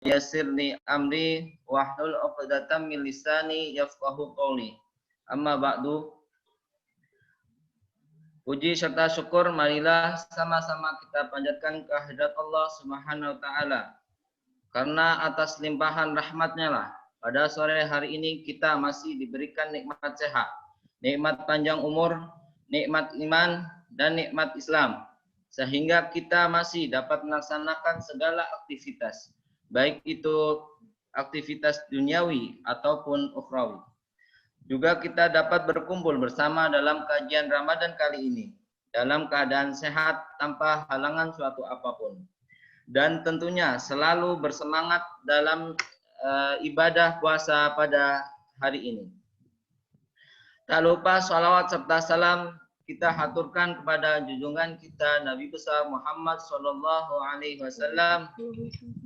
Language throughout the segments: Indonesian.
yassir li amri wahlul 'uqdatam min lisani yafqahu qawli. Amma ba'du. Puji serta syukur marilah sama-sama kita panjatkan kehadirat Allah Subhanahu wa taala. Karena atas limpahan rahmat-Nya lah pada sore hari ini kita masih diberikan nikmat sehat, nikmat panjang umur, nikmat iman dan nikmat Islam, sehingga kita masih dapat melaksanakan segala aktivitas, baik itu aktivitas duniawi ataupun ukhrawi. Juga kita dapat berkumpul bersama dalam kajian Ramadan kali ini dalam keadaan sehat tanpa halangan suatu apapun. Dan tentunya selalu bersemangat dalam ibadah puasa pada hari ini. Tak lupa sholawat serta salam kita haturkan kepada junjungan kita Nabi besar Muhammad Sallallahu Alaihi Wasallam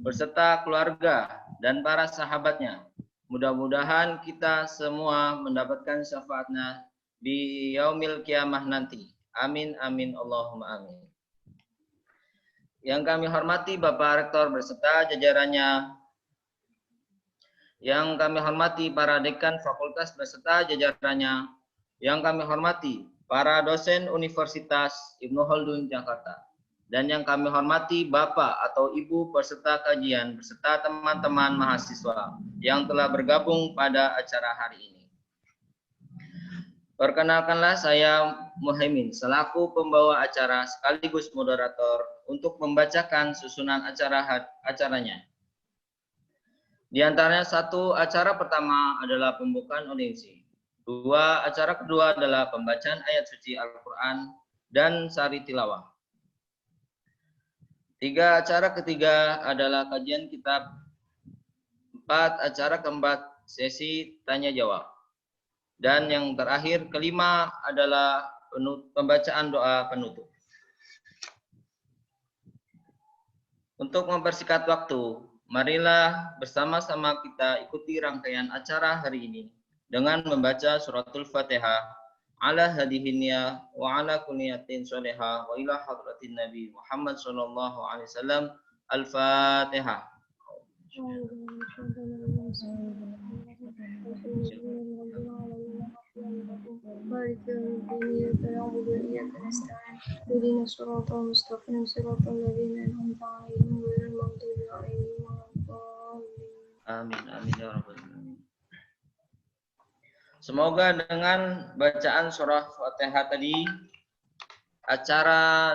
beserta keluarga dan para sahabatnya. Mudah-mudahan kita semua mendapatkan syafaatnya di yaumil kiamah nanti. Amin, amin, Allahumma amin. Yang kami hormati Bapak Rektor beserta jajarannya. Yang kami hormati para dekan fakultas beserta jajarannya. Yang kami hormati para dosen Universitas Ibnu Khaldun Jakarta. Dan yang kami hormati Bapak atau Ibu peserta kajian beserta teman-teman mahasiswa yang telah bergabung pada acara hari ini. Perkenalkanlah saya Muhaimin selaku pembawa acara sekaligus moderator untuk membacakan susunan acaranya. Di antaranya satu acara pertama adalah pembukaan audiensi. Acara kedua adalah pembacaan ayat suci Al-Quran dan sari tilawah. Acara ketiga adalah kajian kitab. Acara keempat sesi tanya jawab. Dan yang terakhir kelima adalah pembacaan doa penutup. Untuk mempersingkat waktu, marilah bersama-sama kita ikuti rangkaian acara hari ini dengan membaca suratul Fatihah ala hadihinnya wa ala kulliyatin sholihah wa ila hadratin Nabi Muhammad sallallahu alaihi wasallam. Al-Fatihah. Amin, amin ya rabbal alamin. Semoga dengan bacaan surah Fatihah tadi, acara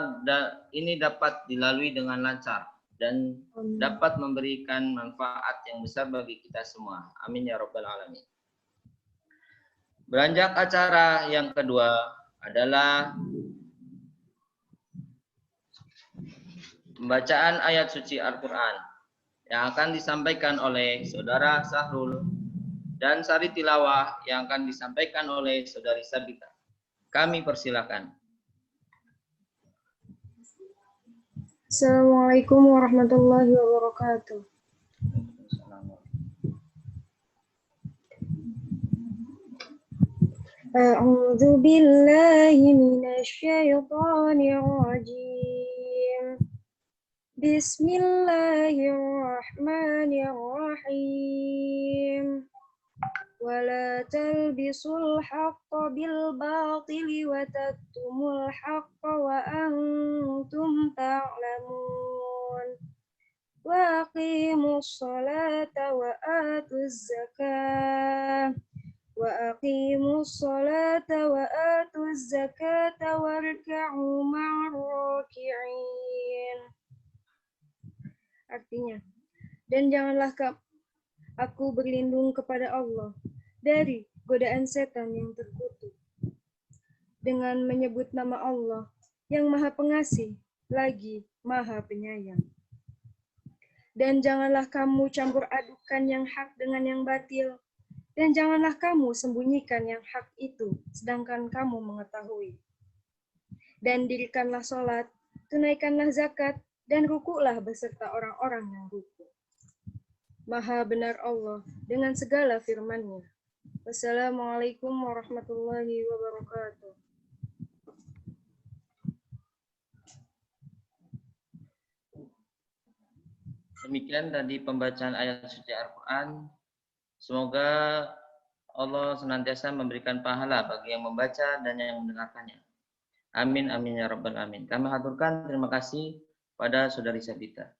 ini dapat dilalui dengan lancar dan dapat memberikan manfaat yang besar bagi kita semua. Amin ya rabbal alamin. Beranjak acara yang kedua adalah pembacaan ayat suci Al-Quran yang akan disampaikan oleh Saudara Sahrul dan sari tilawah yang akan disampaikan oleh Saudari Sabita. Kami persilakan. Assalamualaikum warahmatullahi wabarakatuh. A'udzu billahi minasy syaithanir rajim. Bismillahirrahmanirrahim. Wala talbisul haqqa bil batili wa taktumul haqqa wa antum ta'lamun. Wa aqimus salata wa atuz zakah. Wa aqimus salata wa atuz zakata warka'u ma'ar raki'in. Artinya, dan janganlah aku berlindung kepada Allah dari godaan setan yang terkutuk dengan menyebut nama Allah yang Maha Pengasih lagi Maha Penyayang. Dan janganlah kamu campur adukan yang hak dengan yang batil, dan janganlah kamu sembunyikan yang hak itu sedangkan kamu mengetahui. Dan dirikanlah sholat, tunaikanlah zakat, dan rukuklah beserta orang-orang yang rukuk. Maha benar Allah dengan segala firman-Nya. Wassalamualaikum warahmatullahi wabarakatuh. Demikian tadi pembacaan ayat suci Al-Quran. Semoga Allah senantiasa memberikan pahala bagi yang membaca dan yang mendengarkannya. Amin, amin ya rabbal alamin. Kami haturkan terima kasih pada saudari Sabita.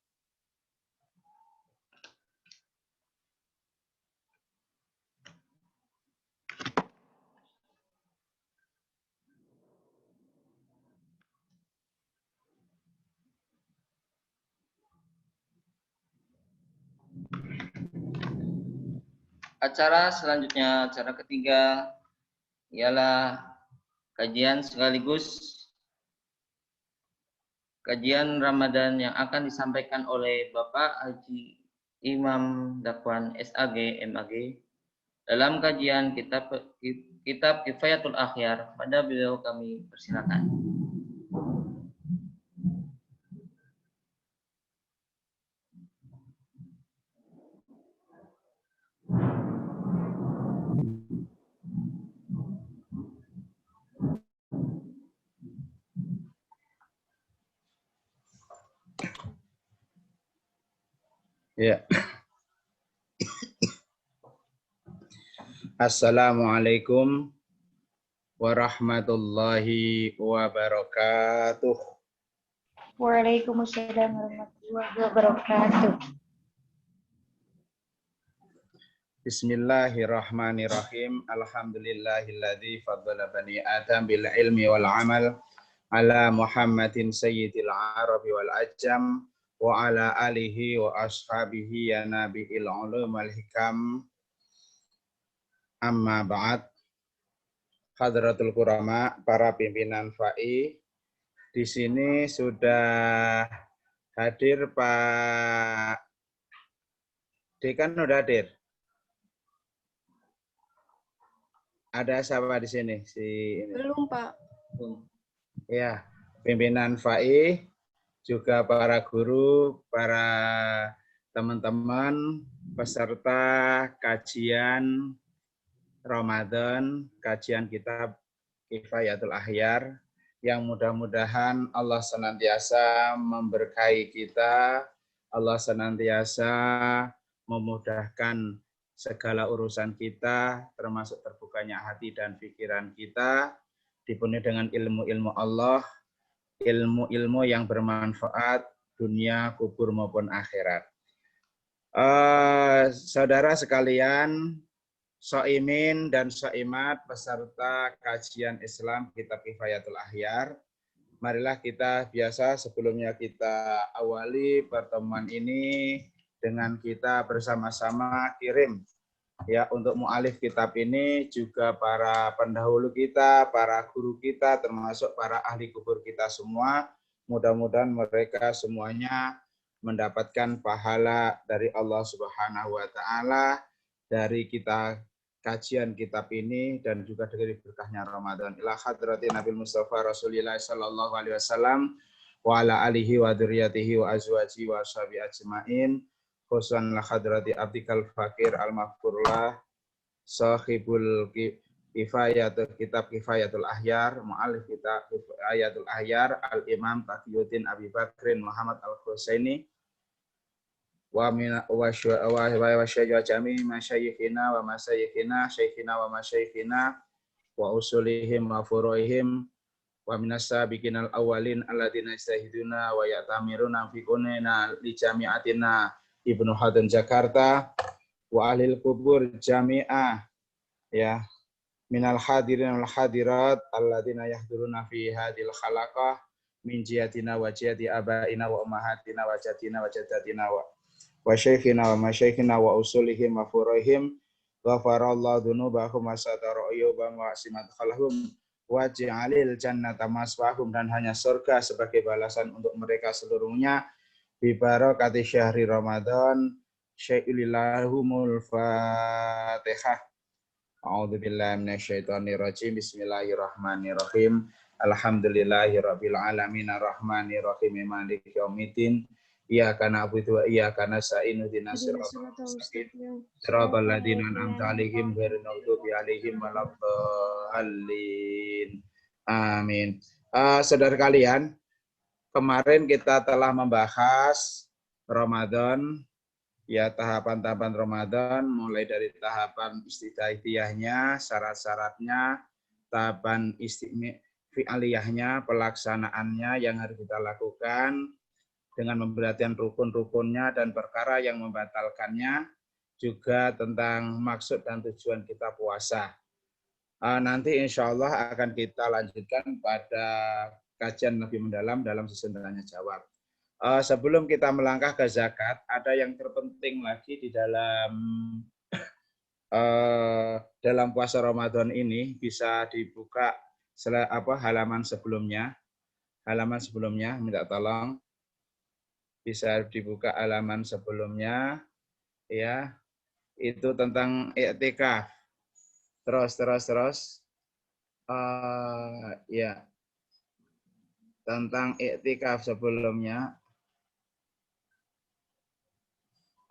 Acara selanjutnya, acara ketiga ialah kajian sekaligus kajian Ramadan yang akan disampaikan oleh Bapak Haji Imam Dakwan SAG MAG dalam kajian kitab Kifayatul Akhyar. Pada beliau kami persilakan. Ya. Assalamualaikum warahmatullahi wabarakatuh. Waalaikumsalam warahmatullahi wabarakatuh. Bismillahirrahmanirrahim. Alhamdulillahilladzi faddala bani Adam bil ilmi wal amal ala Muhammadin sayyidil arabi wal ajam wa ala alihi wa ashabihi ya nabiil ulum wal hikam. Amma ba'd. Hadratul Qurama, para pimpinan FAI, di sini sudah hadir Pak Dekan, sudah hadir. Ada siapa di sini? Belum, Pak. Ya, pimpinan FAI, juga para guru, para teman-teman peserta kajian Ramadan, kajian kitab Kifayatul Akhyar, yang mudah-mudahan Allah senantiasa memberkahi kita, Allah senantiasa memudahkan segala urusan kita, termasuk terbukanya hati dan pikiran kita, dipenuhi dengan ilmu-ilmu Allah, ilmu-ilmu yang bermanfaat dunia, kubur maupun akhirat. Saudara sekalian, Soimin dan Soimat peserta kajian Islam Kitab Kifayatul Akhyar, marilah kita biasa sebelumnya kita awali pertemuan ini dengan kita bersama-sama kirim ya untuk mu'alif kitab ini, juga para pendahulu kita, para guru kita, termasuk para ahli kubur kita semua. Mudah-mudahan mereka semuanya mendapatkan pahala dari Allah Subhanahu wa taala dari kita kajian kitab ini dan juga dari berkahnya Ramadan. Ila hadrati Nabi Mustafa Rasulillah sallallahu alaihi wasallam wa ala alihi wa dzurriyyatihi wa azwajihi wa ashabi ajmain. Khususan la hadrati abdikal fakir al-maghfurlah sahibul kifayatul kitab Kifayatul Akhyar, mu'alif kitab Kifayatul Akhyar al-Imam Taqiyuddin Abi Bakrin Muhammad al-Husaini wa syaikhina jami masyayikhina wa masyayikhina syaikhina wa masyayikhina wa usulihim wa furuihim wa minas sabiqinal awwalin alladziina yastahiduna wa ya'tamiruna fi kunina li jami'atina Ibnu Khaldun Jakarta wa ahlil kubur jami'ah ya minal hadirin wal hadirat alladziina yahduruna fi hadhil khalaqah min jihatina wa jihati abaina wa ummahatina wa jadina wa jaddatina wa syaikhina wa masyaikhina wa usulihim wa furuihim ghafarallahu dzunubahum wa satara uyubahum wa asimat khalahum wa ja'alil jannata maswahum, dan hanya surga sebagai balasan untuk mereka seluruhnya. Bi barakati syahri Ramadan. Syailillahumul Fatihah. A'udzubillahi minasyaitonir rajim. Bismillahirrahmanirrahim. Alhamdulillahirabbil alamin arrahmanir rahim maliki yaumiddin. Iyyaka na'budu wa iyyaka nasta'in ihdinas siratal ladzina an'amta 'alaihim ghairil maghdubi 'alaihim waladdallin. Amin. Saudara kalian, kemarin kita telah membahas Ramadan, ya tahapan-tahapan Ramadan, mulai dari tahapan istiqaidiyahnya, syarat-syaratnya, tahapan fi'aliyahnya, pelaksanaannya yang harus kita lakukan, dengan memperhatikan rukun-rukunnya dan perkara yang membatalkannya, juga tentang maksud dan tujuan kita puasa. Nanti insya Allah akan kita lanjutkan pada kajian lebih mendalam dalam sesi tanya jawab. Sebelum kita melangkah ke zakat, ada yang terpenting lagi di dalam puasa Ramadan ini, bisa dibuka halaman sebelumnya. Halaman sebelumnya, minta tolong. Bisa dibuka halaman sebelumnya, ya. Itu tentang i'tikaf. Terus. Ya. Tentang i'tikaf sebelumnya.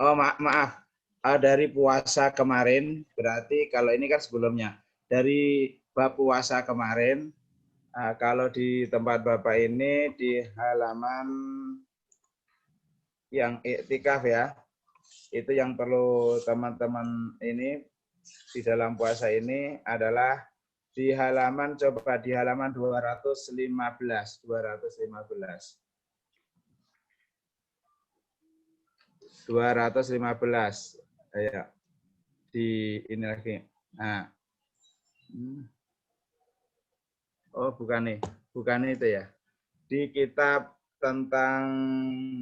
Oh, maaf. Dari puasa kemarin, berarti kalau ini kan sebelumnya. Dari bab puasa kemarin, kalau di tempat Bapak ini di halaman yang i'tikaf ya, itu yang perlu teman-teman ini di dalam puasa ini adalah di halaman, coba di halaman 215. Ya, di ini lagi. Nah. Oh, bukan itu ya. Di kitab tentang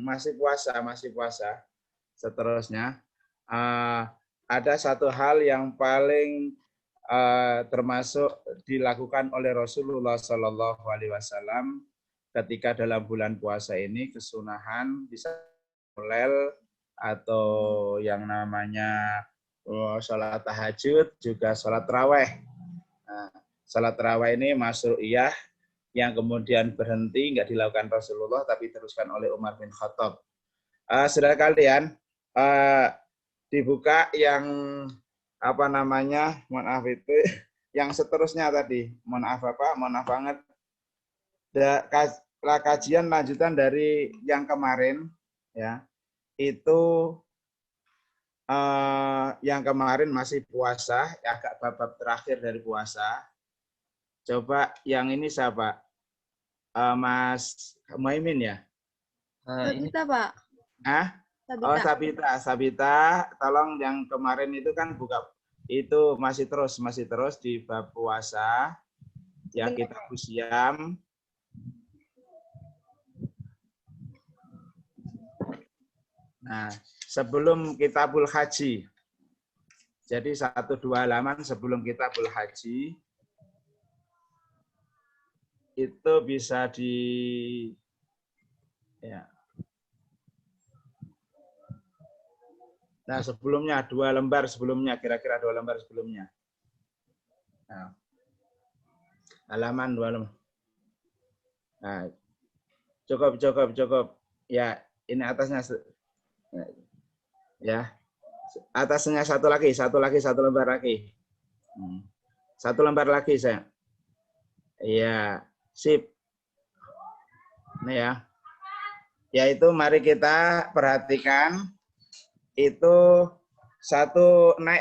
masih puasa. Seterusnya ada satu hal yang paling termasuk dilakukan oleh Rasulullah Shallallahu Alaihi Wasallam ketika dalam bulan puasa ini, kesunahan bisa mulai atau yang namanya sholat tahajud, juga sholat taraweh. Sholat taraweh ini masru'iyah yang kemudian berhenti, nggak dilakukan Rasulullah, tapi diteruskan oleh Umar bin Khattab. Saudara kalian, dibuka yang mohon maaf itu, yang seterusnya tadi, mohon maaf banget. Kajian lanjutan dari yang kemarin, ya. Itu yang kemarin masih puasa, agak bab terakhir dari puasa. Coba yang ini siapa? Mas Muhaimin ya? Sabita, Pak. Oh, Sabita, tolong yang kemarin itu kan buka, itu masih terus di bab puasa, ya kita usiam. Nah, sebelum Kitabul Haji. Jadi 1-2 halaman sebelum Kitabul Haji itu bisa ya. Nah, sebelumnya 2 lembar sebelumnya, kira-kira 2 lembar sebelumnya. Nah, halaman 2 lembar. Nah, cukup. Ya, ini atasnya. Ya, atasnya satu lembar lagi. 1 lembar lagi saya. Iya, sip. Ini ya. Yaitu mari kita perhatikan itu satu naik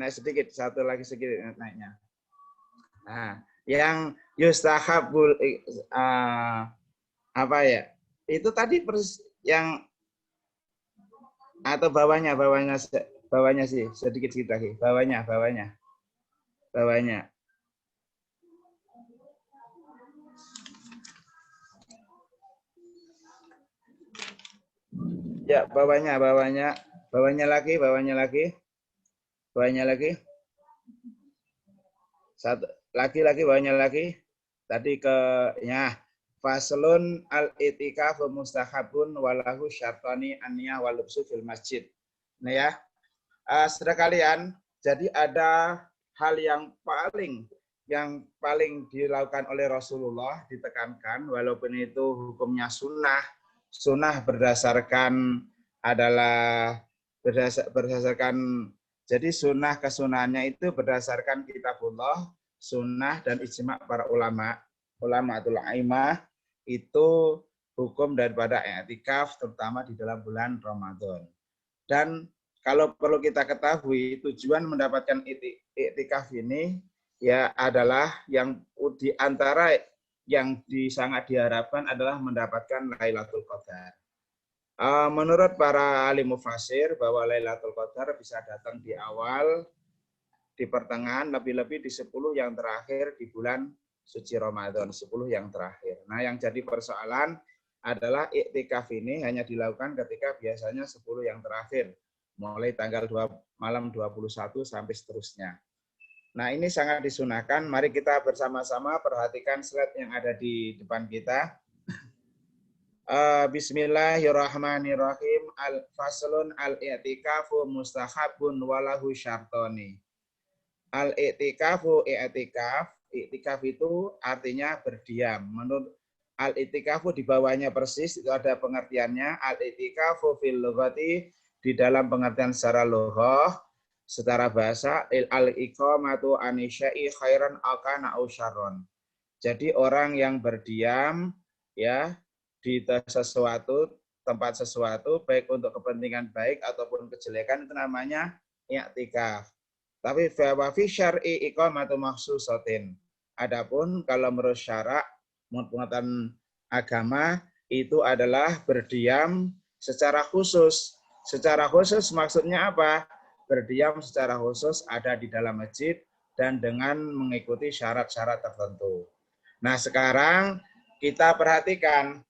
sedikit, satu lagi sedikit naiknya. Nah, yang yustahabul apa ya? Itu tadi yang atau bawahnya sih sedikit lagi, bawahnya. Ya, bawahnya lagi. Satu lagi bawahnya lagi. Tadi ke ya, faslun al-i'tikaf mustahabun walahu syartani an-niyah wal lubsu fil masjid. Nah ya. Saudara kalian, jadi ada hal yang paling dilakukan oleh Rasulullah, ditekankan walaupun itu hukumnya sunnah berdasarkan jadi sunnah kesunahannya itu berdasarkan kitabullah, sunnah dan ijma' para ulama atau a'immah, itu hukum daripada i'tikaf terutama di dalam bulan Ramadan. Dan kalau perlu kita ketahui, tujuan mendapatkan i'tikaf ini ya adalah yang di antara yang sangat diharapkan adalah mendapatkan Lailatul Qadar. Menurut para alim mufassir bahwa Lailatul Qadar bisa datang di awal, di pertengahan, lebih-lebih di 10 yang terakhir di bulan suci Ramadan, 10 yang terakhir. Nah, yang jadi persoalan adalah i'tikaf ini hanya dilakukan ketika biasanya 10 yang terakhir, mulai tanggal malam 21 sampai seterusnya. Nah, ini sangat disunahkan. Mari kita bersama-sama perhatikan slide yang ada di depan kita. Bismillahirrahmanirrahim. Al-faslun al-i'tikafu mustahabun walahu syartoni. Al-i'tikafu i'tikaf. I'tikaf itu artinya berdiam. Menurut al-i'tikafu di bawahnya persis itu ada pengertiannya. Al-i'tikafu fil lughati di dalam pengertian secara lughah, secara bahasa al-iqamatu anisya'i khairan akana au syarron. Jadi orang yang berdiam ya di sesuatu, tempat sesuatu, baik untuk kepentingan baik ataupun kejelekan, itu namanya i'tikaf. Tapi wa fi syar'i iqamatu makhsusatin. Adapun kalau menurut syarak, menurut pengetahuan agama, itu adalah berdiam secara khusus. Secara khusus maksudnya apa? Berdiam secara khusus ada di dalam masjid dan dengan mengikuti syarat-syarat tertentu. Nah, sekarang kita perhatikan.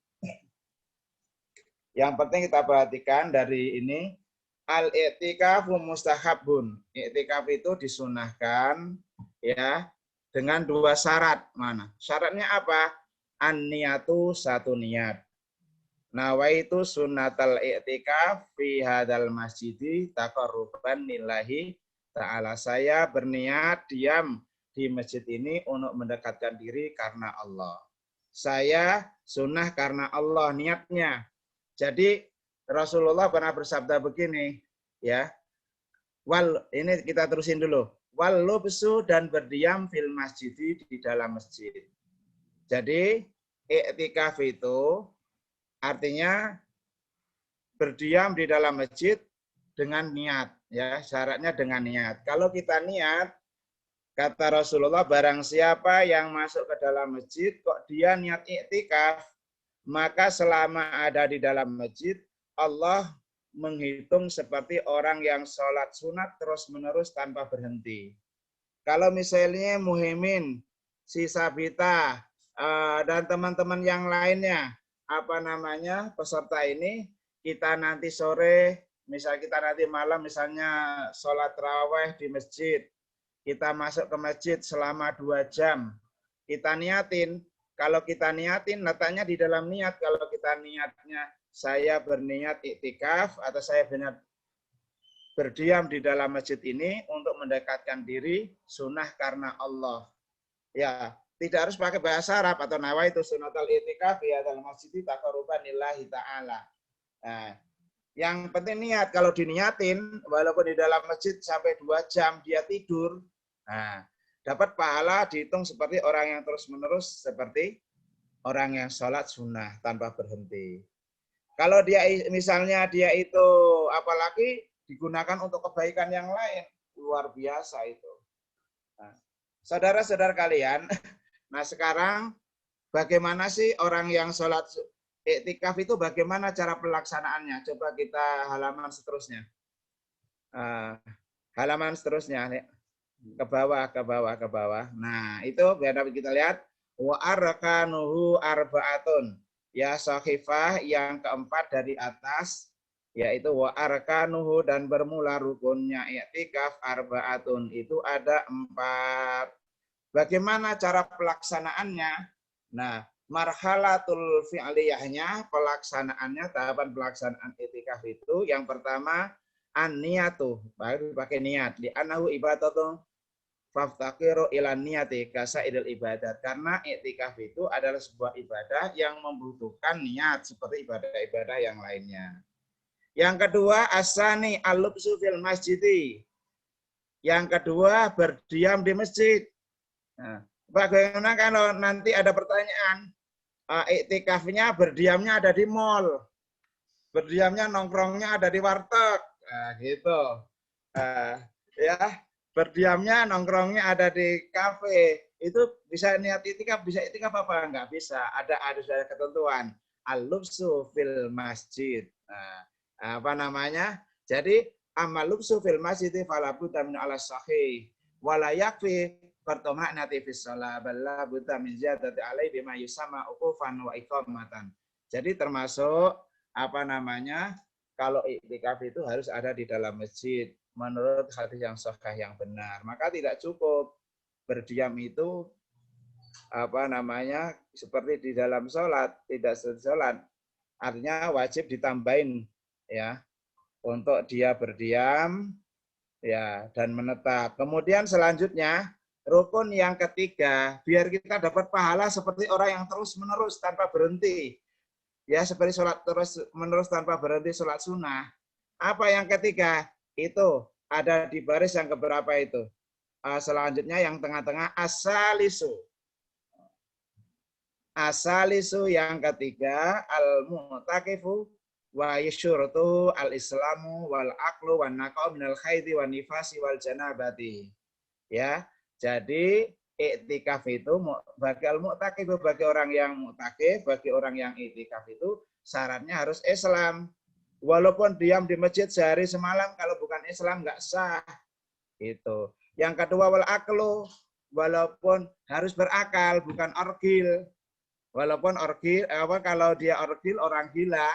Yang penting kita perhatikan dari ini, al-i'tikafu mustahabun. I'tikaf itu disunahkan ya dengan 2 syarat. Mana? Syaratnya apa? An-niyatu, satu niat. Nawaitu sunnatal i'tikaf fi hadzal masjidi taqarruban lillahi ta'ala. Saya berniat diam di masjid ini untuk mendekatkan diri karena Allah. Saya sunnah karena Allah niatnya. Jadi Rasulullah pernah bersabda begini, ya. Ini kita terusin dulu. Wal lubsu dan berdiam fil masjid di dalam masjid. Jadi i'tikaf itu artinya berdiam di dalam masjid dengan niat, ya. Syaratnya dengan niat. Kalau kita niat, kata Rasulullah, barang siapa yang masuk ke dalam masjid kok dia niat i'tikaf, maka selama ada di dalam masjid, Allah menghitung seperti orang yang sholat sunat terus-menerus tanpa berhenti. Kalau misalnya Muhyiddin, si Sabita, dan teman-teman yang lainnya, peserta ini, kita nanti sore, misal kita nanti malam, misalnya sholat tarawih di masjid, kita masuk ke masjid selama 2 jam, kita niatin. Kalau kita niatin, letaknya di dalam niat. Kalau kita niatnya, saya berniat i'tikaf atau saya berdiam di dalam masjid ini untuk mendekatkan diri, sunnah karena Allah. Ya, tidak harus pakai bahasa Arab atau nawaitu sunnatal i'tikaf ya dalam masjid taqarruban lillahi ta'ala. Nah, yang penting niat. Kalau diniatin, walaupun di dalam masjid sampai 2 jam dia tidur, nah, dapat pahala dihitung seperti orang yang terus-menerus, seperti orang yang sholat sunnah tanpa berhenti. Kalau dia misalnya dia itu apalagi digunakan untuk kebaikan yang lain, luar biasa itu. Nah, saudara-saudara kalian, nah sekarang bagaimana sih orang yang sholat i'tikaf itu, bagaimana cara pelaksanaannya? Coba kita halaman seterusnya. Halaman seterusnya. Ke bawah. Nah, itu biar kita lihat. Wa arkanuhu arba'atun. Ya, sahifah yang keempat dari atas, yaitu wa arkanuhu dan bermula rukunnya i'tikaf arba'atun. Itu ada 4. Bagaimana cara pelaksanaannya? Nah, marhalatul fi'liyahnya, pelaksanaannya, tahapan pelaksanaan i'tikaf itu, yang pertama an-niyatu, baru pakai niat. Di anahu ibadatun faftaqiru ila niyati kasairil ibadat. Karena i'tikaf itu adalah sebuah ibadah yang membutuhkan niat seperti ibadah-ibadah yang lainnya. Yang kedua, asani al-lubsu fil masjidi. Yang kedua, berdiam di masjid. Nah, bagaimana kalau nanti ada pertanyaan, iktikafnya berdiamnya ada di mall, berdiamnya nongkrongnya ada di warteg, gitu. Ya, berdiamnya nongkrongnya ada di kafe. Itu bisa niat iktikaf, bisa iktikaf apa enggak bisa? Ada ketentuan. Al-lubsu fil masjid. Apa namanya? Jadi amal lubsu fil masjid fala budda min ala sahih wala yakfi fartama'nati fi shalah balla budda min ziyadati alaihi bima yusama uqufan wa iqamatan. Jadi termasuk apa namanya? Kalau iktikaf itu harus ada di dalam masjid menurut hadis yang sahih yang benar. Maka tidak cukup berdiam itu apa namanya seperti di dalam sholat, tidak sholat. Artinya wajib ditambahin ya untuk dia berdiam ya dan menetap. Kemudian selanjutnya rukun yang ketiga, biar kita dapat pahala seperti orang yang terus-menerus tanpa berhenti. Ya, seperti sholat terus-menerus tanpa berhenti sholat sunnah. Apa yang ketiga? Itu ada di baris yang keberapa itu? Selanjutnya yang tengah-tengah asalisu. Asalisu yang ketiga al-mu'takifu wa yusyurtu al-islamu wal aqlu wan naqau minal haidhi wan nifasi wal janabati. Ya, jadi iktikaf itu bagi al-mu'takif, bagi orang yang mu'takif, bagi orang yang iktikaf itu syaratnya harus Islam. Walaupun diam di masjid sehari semalam kalau bukan Islam enggak sah. Itu. Yang kedua wal aqlu, walaupun harus berakal bukan orgil. Walaupun orgil kalau dia orgil orang gila.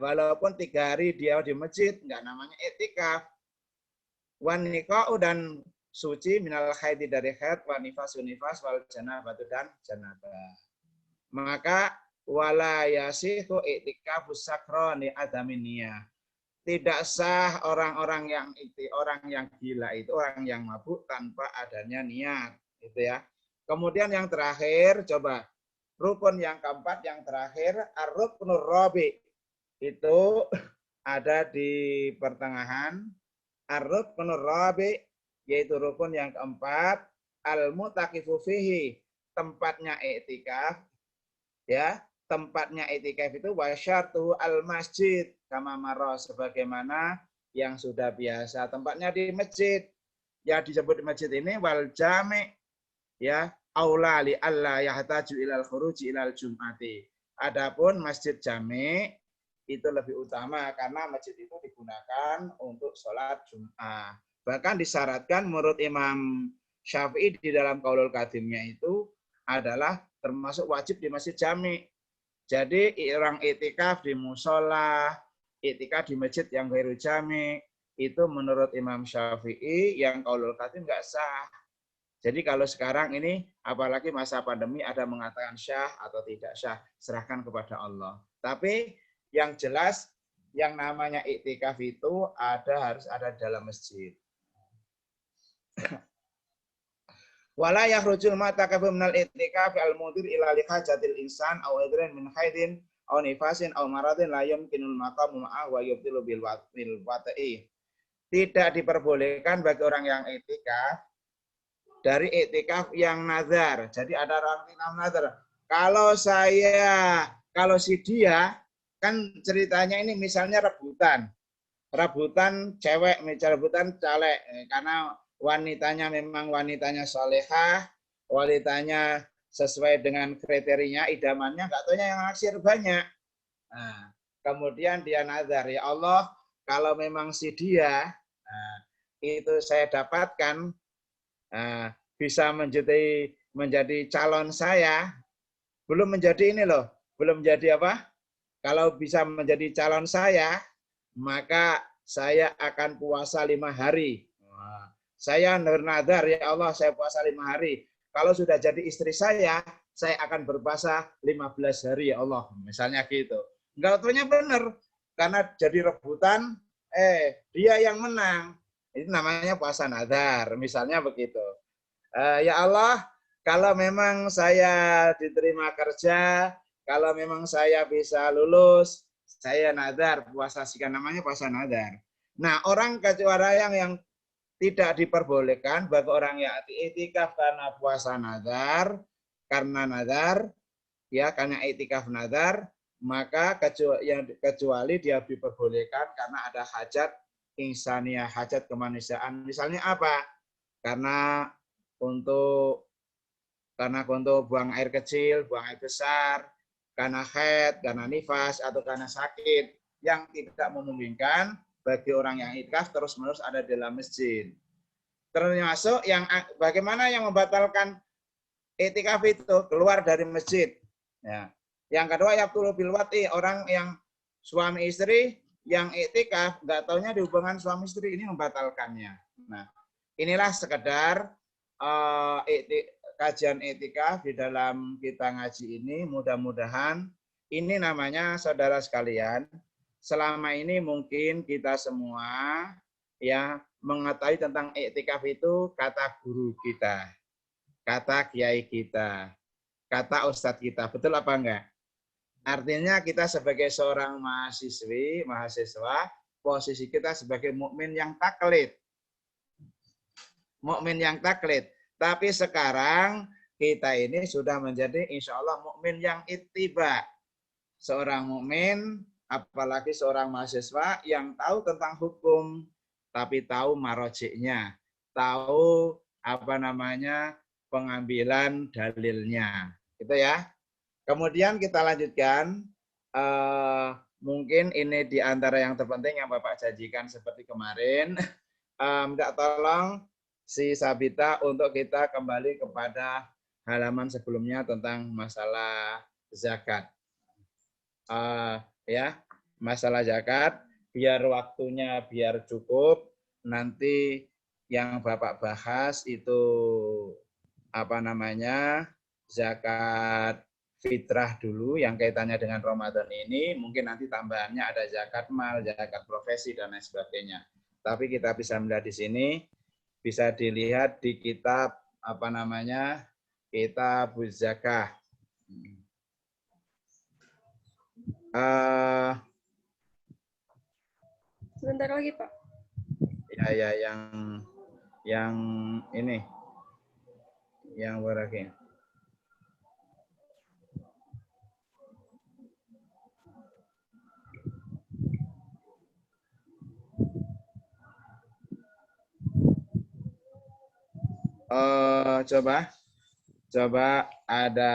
Walaupun 3 hari dia di masjid, enggak namanya iktikaf. Wan niqa'u dan suci minal haidi dari haid, wan nifasu nifas, wal janabatu dan janabah. Maka wala yasihu iktikafus sakroni adamin niyah. Tidak sah orang-orang yang gila itu, orang yang mabuk tanpa adanya niat, gitu ya. Kemudian yang terakhir, coba rukun yang keempat yang terakhir ar-ruknur rabi. Itu ada di pertengahan. Ar-ruknur rabi yaitu rukun yang keempat, al-mu'takifu fihi, tempatnya iktikaf. Ya, tempatnya iktikaf itu wasyartu al-masjid kama marra, sebagaimana yang sudah biasa. Tempatnya di masjid. Ya disebut di masjid ini wal jami' ya, aula li alla yahtaju ilal khuruji ilal jum'ati. Adapun masjid jami' itu lebih utama karena masjid itu digunakan untuk sholat Jum'ah. Bahkan disyaratkan menurut Imam Syafi'i di dalam Qaulul Qadimnya itu adalah termasuk wajib di masjid jami'. Jadi orang iktikaf di musola, iktikaf di masjid yang ghairu jami', itu menurut Imam Syafi'i yang Qaulul Qadim nggak sah. Jadi kalau sekarang ini apalagi masa pandemi ada mengatakan syah atau tidak syah, serahkan kepada Allah. Tapi yang jelas yang namanya iktikaf itu harus ada di dalam masjid. Wala yakhrujul ma'takafu minal iktikaf al-mudir ila lihajatil insan aw idrin min haidin aw nifasin aw maradin la yumkinul maqamu ma'a wa yubtilu bil wata'i. Tidak diperbolehkan bagi orang yang iktikaf dari iktikaf yang nazar. Jadi ada orang yang nazar. Kalau si dia kan ceritanya ini misalnya rebutan cewek, rebutan caleg, karena wanitanya memang wanitanya solehah, wanitanya sesuai dengan kriterianya, idamannya, nggak taunya yang naksir banyak. Nah, kemudian dia nazar, ya Allah, kalau memang si dia itu saya dapatkan bisa menjadi calon saya, belum menjadi ini loh, belum menjadi apa? Kalau bisa menjadi calon saya, maka saya akan puasa 5 hari. Saya bernazar, ya Allah, saya puasa 5 hari. Kalau sudah jadi istri saya akan berpuasa 15 hari, ya Allah. Misalnya gitu. Enggak tentunya benar. Karena jadi rebutan, dia yang menang. Itu namanya puasa nazar. Misalnya begitu. Ya Allah, kalau memang saya diterima kerja, kalau memang saya bisa lulus, saya nazar puasa sekian, namanya puasa nazar. Nah, orang kecuali yang tidak diperbolehkan bagi orang yang iktikaf karena puasa nazar, ya karena i'tikaf nazar, maka kecuali dia diperbolehkan karena ada hajat insaniyah, hajat kemanusiaan. Misalnya apa? Karena untuk buang air kecil, buang air besar, karena haid, karena nifas, atau karena sakit yang tidak memungkinkan bagi orang yang i'tikaf terus-menerus ada di dalam masjid. Termasuk yang bagaimana yang membatalkan i'tikaf itu keluar dari masjid. Ya. Yang kedua yaqtulu bil wat'i, orang yang suami istri yang i'tikaf nggak taunya di hubungan suami istri, ini membatalkannya. Nah, inilah sekedar kajian i'tikaf di dalam kita ngaji ini. Mudah-mudahan ini namanya saudara sekalian, selama ini mungkin kita semua ya mengetahui tentang i'tikaf itu kata guru kita, kata kiai kita, kata ustadz kita, betul apa enggak? Artinya kita sebagai seorang mahasiswa, posisi kita sebagai mukmin yang taklid. Mukmin yang taklid. Tapi sekarang kita ini sudah menjadi insya Allah mukmin yang ittiba. Seorang mukmin, apalagi seorang mahasiswa yang tahu tentang hukum, tapi tahu marojiknya, tahu pengambilan dalilnya, gitu ya. Kemudian kita lanjutkan, mungkin ini di antara yang terpenting yang Bapak janjikan seperti kemarin, minta tolong si Sabita untuk kita kembali kepada halaman sebelumnya tentang masalah zakat. Ya, masalah zakat, biar waktunya biar cukup, nanti yang Bapak bahas itu zakat fitrah dulu yang kaitannya dengan Ramadan ini, mungkin nanti tambahannya ada zakat mal, zakat profesi dan lain sebagainya. Tapi kita bisa melihat di sini, bisa dilihat di kitab kitab zakah. Sebentar lagi, Pak. Ya, yang ini, yang berarti. Coba ada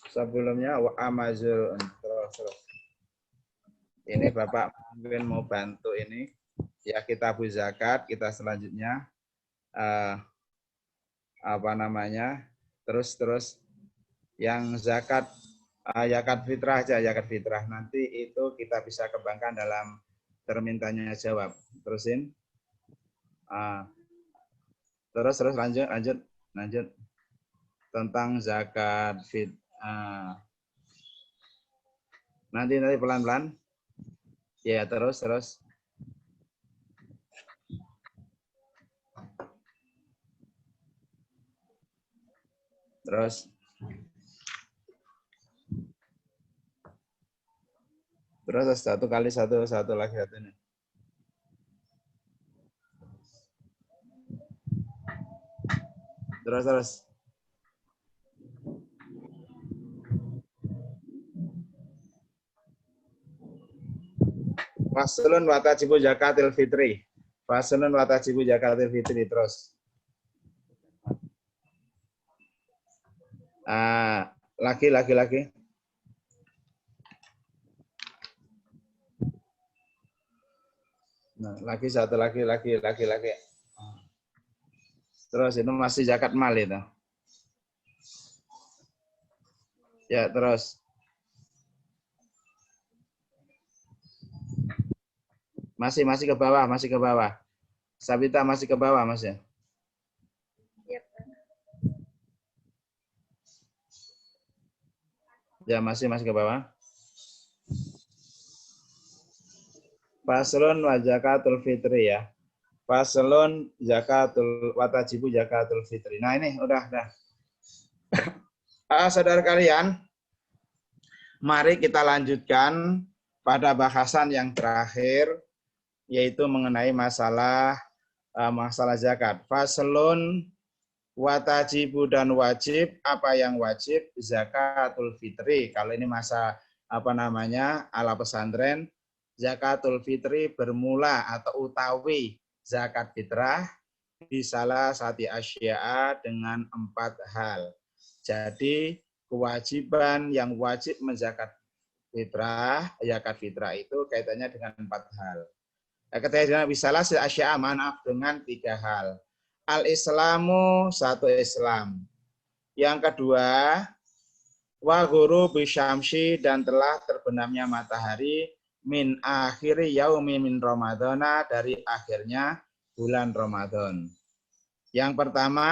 sebelumnya wa amazul terus. Ini Bapak mungkin mau bantu ini ya, kita zakat, kita selanjutnya terus yang zakat fitrah aja, zakat fitrah nanti itu kita bisa kembangkan dalam termin tanya jawab. Terusin. Terus lanjut tentang zakat nanti pelan-pelan ya, terus satu kali satu lagi satu ini. Terus. Faslun wa tajibu zakatil fitri. Faslun wa tajibu zakatil fitri, terus. Lagi. Nah, lagi satu lagi. Terus itu masih zakat mal itu. Ya, terus. Masih ke bawah. Sabita masih ke bawah, Mas ya? Yep. Ya, masih ke bawah. Faslun wa zakatul fitri ya. Faslun watajibu zakatul fitri. Nah, ini udah. Saudara kalian, mari kita lanjutkan pada bahasan yang terakhir, yaitu mengenai masalah zakat. Faslun Watajibu dan wajib, apa yang wajib? Zakatul fitri. Kalau ini masa ala pesantren, zakatul fitri bermula atau utawi zakat fitrah di salah satu asya'a dengan 4 hal. Jadi kewajiban yang wajib menzakat zakat fitrah itu kaitannya dengan 4 hal. Kaitannya bisalah asya'a, maaf, dengan 3 hal. Al-Islamu, satu Islam. Yang kedua, wa ghurubi syamsi, dan telah terbenamnya matahari min akhiri yaumi min Ramadana, dari akhirnya bulan Ramadan. Yang pertama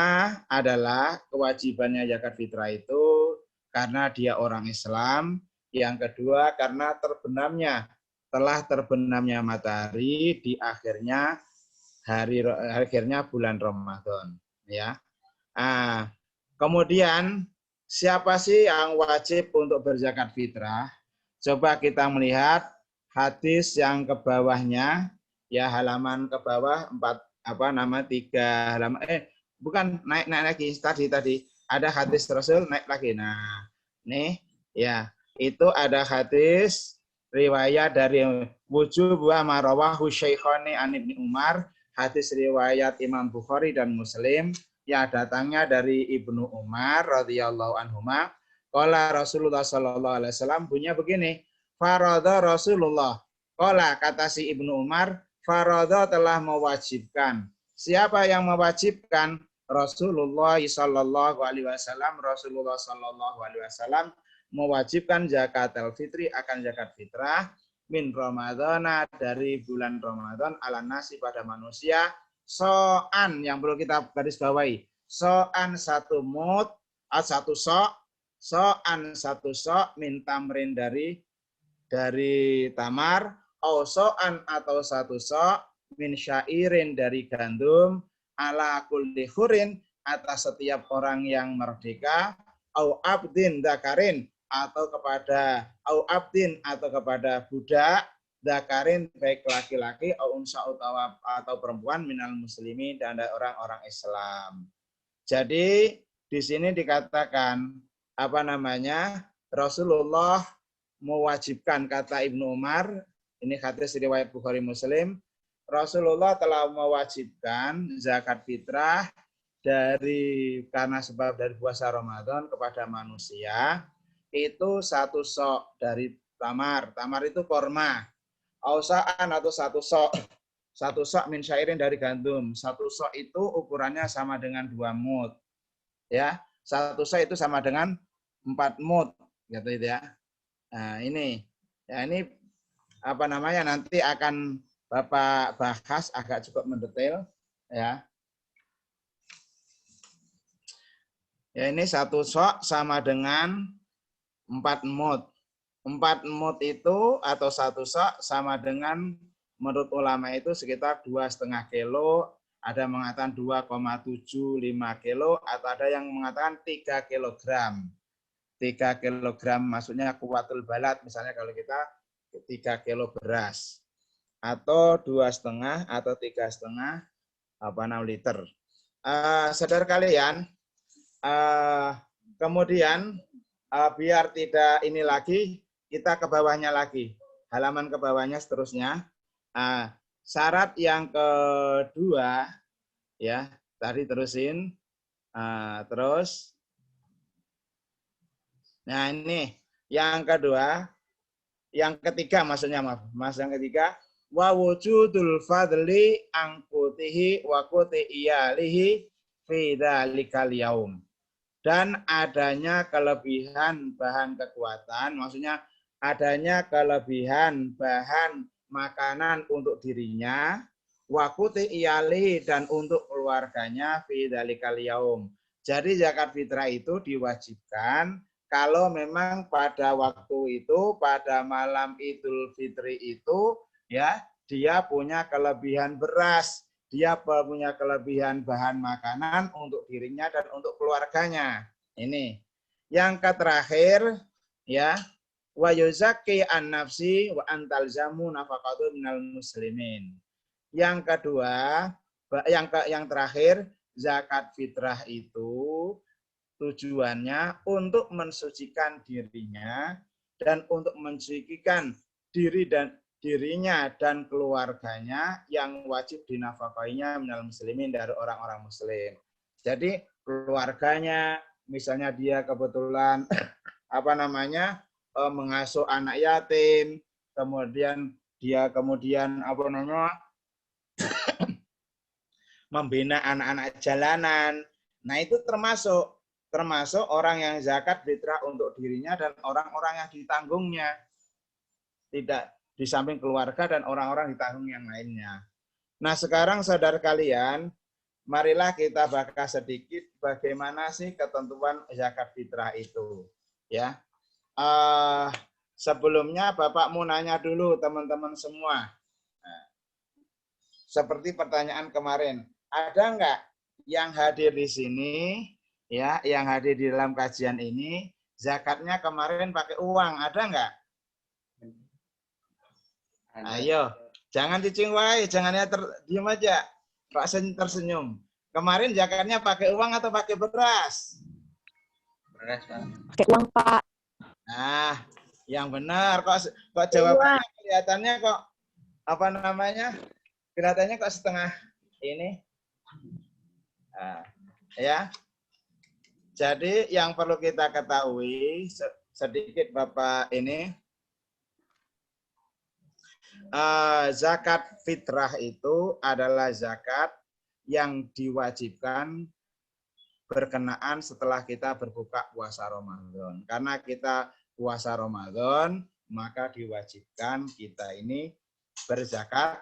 adalah kewajibannya zakat fitrah itu karena dia orang Islam. Yang kedua karena telah terbenamnya matahari di akhirnya bulan Ramadan, ya. Kemudian siapa sih yang wajib untuk berzakat fitrah? Coba kita melihat hadis yang ke bawahnya, ya, halaman ke bawah 3 halaman, bukan, naik lagi, tadi ada hadis Rasul, naik lagi. Nah, nih, ya, itu ada hadis riwayat dari wujub wa marawahu Syaikhani an Ibnu Umar, hadis riwayat Imam Bukhari dan Muslim, yang datangnya dari Ibnu Umar radhiyallahu anhuma. Qala Rasulullah sallallahu alaihi wasallam, bunyinya begini, faradha Rasulullah. Qala, kata si Ibnu Umar, faradha telah mewajibkan. Siapa yang mewajibkan? Rasulullah sallallahu alaihi wasallam. Rasulullah sallallahu alaihi wasallam mewajibkan zakat al-fitri, akan zakat fitrah, min Ramadana, dari bulan Ramadan, ala nasi, pada manusia, so'an, yang perlu kita garis bawahi, so'an satu mut, satu so', so'an satu so', min tamrin, dari tamar, au so'an atau satu so', min syairin, dari gandum, ala kulli hurin, atas setiap orang yang merdeka, au abdin dakarin, atau kepada budak dakarin, baik laki-laki atau perempuan, minal muslimin, dan ada orang-orang Islam. Jadi di sini dikatakan Rasulullah mewajibkan, kata Ibnu Umar, ini hadis riwayat Bukhari Muslim, Rasulullah telah mewajibkan zakat fitrah karena sebab dari puasa Ramadan kepada manusia, itu satu sok dari tamar. Tamar itu korma. Ausaan atau satu sok min syairin, dari gandum. Satu sok itu ukurannya sama dengan 2 mut. Ya, satu sok itu sama dengan 4 mut, gitu ya. Nah, ini nanti akan Bapak bahas agak cukup mendetail, ya. Ya, ini satu sok sama dengan 4 mut. 4 mut itu atau satu sok sama dengan, menurut ulama itu sekitar 2,5 kilo, ada mengatakan 2,75 kilo, atau ada yang mengatakan 3 kilogram. 3 kilogram maksudnya kuwatul balad, misalnya kalau kita 3 kilo beras, atau 2,5 atau 3,5 liter. Saudara kalian, kemudian biar tidak ini lagi, kita ke bawahnya lagi, halaman ke bawahnya seterusnya. Syarat yang kedua, ya, tadi terusin, terus. Nah, ini yang kedua, yang ketiga maksudnya, yang ketiga, wa wujudul fadli angkutihi wa kuti iyalihi fi dzalikal yaum. Dan adanya kelebihan bahan kekuatan, maksudnya adanya kelebihan bahan makanan untuk dirinya, wakuti iyali, dan untuk keluarganya, fi dzalikal yaum. Jadi zakat fitrah itu diwajibkan kalau memang pada waktu itu, pada malam Idul Fitri itu, ya, dia punya kelebihan beras, dia punya kelebihan bahan makanan untuk dirinya dan untuk keluarganya. Ini. Yang terakhir, ya, wa yuzakki an nafsi wa antalzamu nafaqatu minal muslimin. Yang kedua, yang terakhir, zakat fitrah itu tujuannya untuk mensucikan dirinya dan untuk mensucikan dirinya dan keluarganya yang wajib dinafkahinya minal muslimin dari orang-orang muslim. Jadi keluarganya, misalnya dia kebetulan mengasuh anak yatim, kemudian dia membina anak-anak jalanan. Nah, itu termasuk orang yang zakat fitrah untuk dirinya dan orang-orang yang ditanggungnya. Tidak di samping keluarga dan orang-orang ditanggung yang lainnya. Nah, sekarang saudara kalian, marilah kita bahas sedikit bagaimana sih ketentuan zakat fitrah itu. Ya, sebelumnya Bapak mau nanya dulu teman-teman semua. Nah, seperti pertanyaan kemarin, ada enggak yang hadir di sini, ya, yang hadir di dalam kajian ini, zakatnya kemarin pakai uang, ada enggak? Ayo, jangan dicingwai, jangan diam aja. Pak tersenyum. Kemarin zakatnya pakai uang atau pakai beras? Beras, Pak. Pakai uang, Pak. Nah, yang benar. Kok jawabannya kelihatannya kok kelihatannya kok setengah ini. Nah, ya. Jadi yang perlu kita ketahui sedikit Bapak ini, zakat fitrah itu adalah zakat yang diwajibkan berkenaan setelah kita berbuka puasa Ramadan. Karena kita puasa Ramadan, maka diwajibkan kita ini berzakat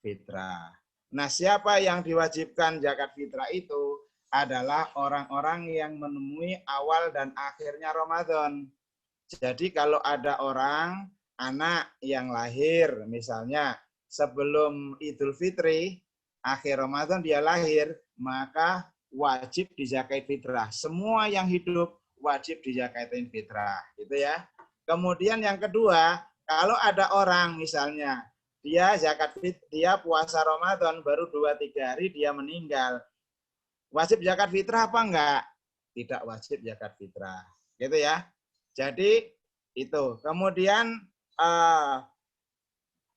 fitrah. Nah, siapa yang diwajibkan zakat fitrah itu adalah orang-orang yang menemui awal dan akhirnya Ramadan. Jadi kalau ada anak yang lahir misalnya sebelum Idul Fitri, akhir Ramadan dia lahir, maka wajib dizakatin fitrah. Semua yang hidup wajib dizakatin fitrah, gitu ya. Kemudian yang kedua, kalau ada orang misalnya dia puasa Ramadan baru 2-3 hari dia meninggal, wajib zakat fitrah apa enggak? Tidak wajib zakat fitrah, gitu ya. Jadi itu. Kemudian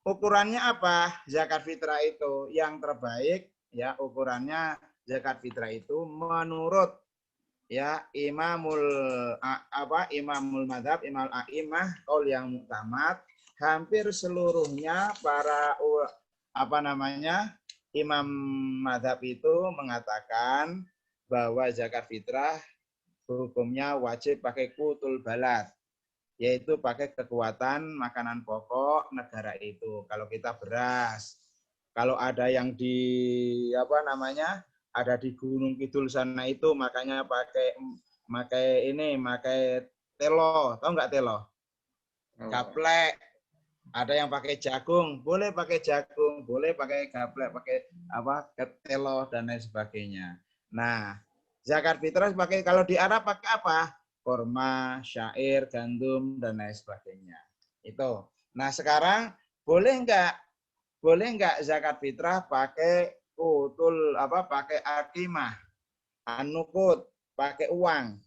ukurannya apa? Zakat fitrah itu yang terbaik, ya, ukurannya zakat fitrah itu menurut ya imamul madzhab, imam a'imah, qaul yang muktamad, hampir seluruhnya para imam madzhab itu mengatakan bahwa zakat fitrah hukumnya wajib pakai qutul balad, yaitu pakai kekuatan makanan pokok negara itu. Kalau kita beras, kalau ada yang di ada di Gunung Kidul sana itu makanya pakai telo, tahu nggak telo? Gaplek. Ada yang pakai jagung, boleh pakai jagung, boleh pakai gaplek, pakai telo dan lain sebagainya. Nah, zakat fitrah pakai, kalau di Arab pakai apa? Korma, syair, gandum dan lain sebagainya. Itu. Nah, sekarang boleh enggak zakat fitrah pakai pakai akimah, anukut, pakai uang?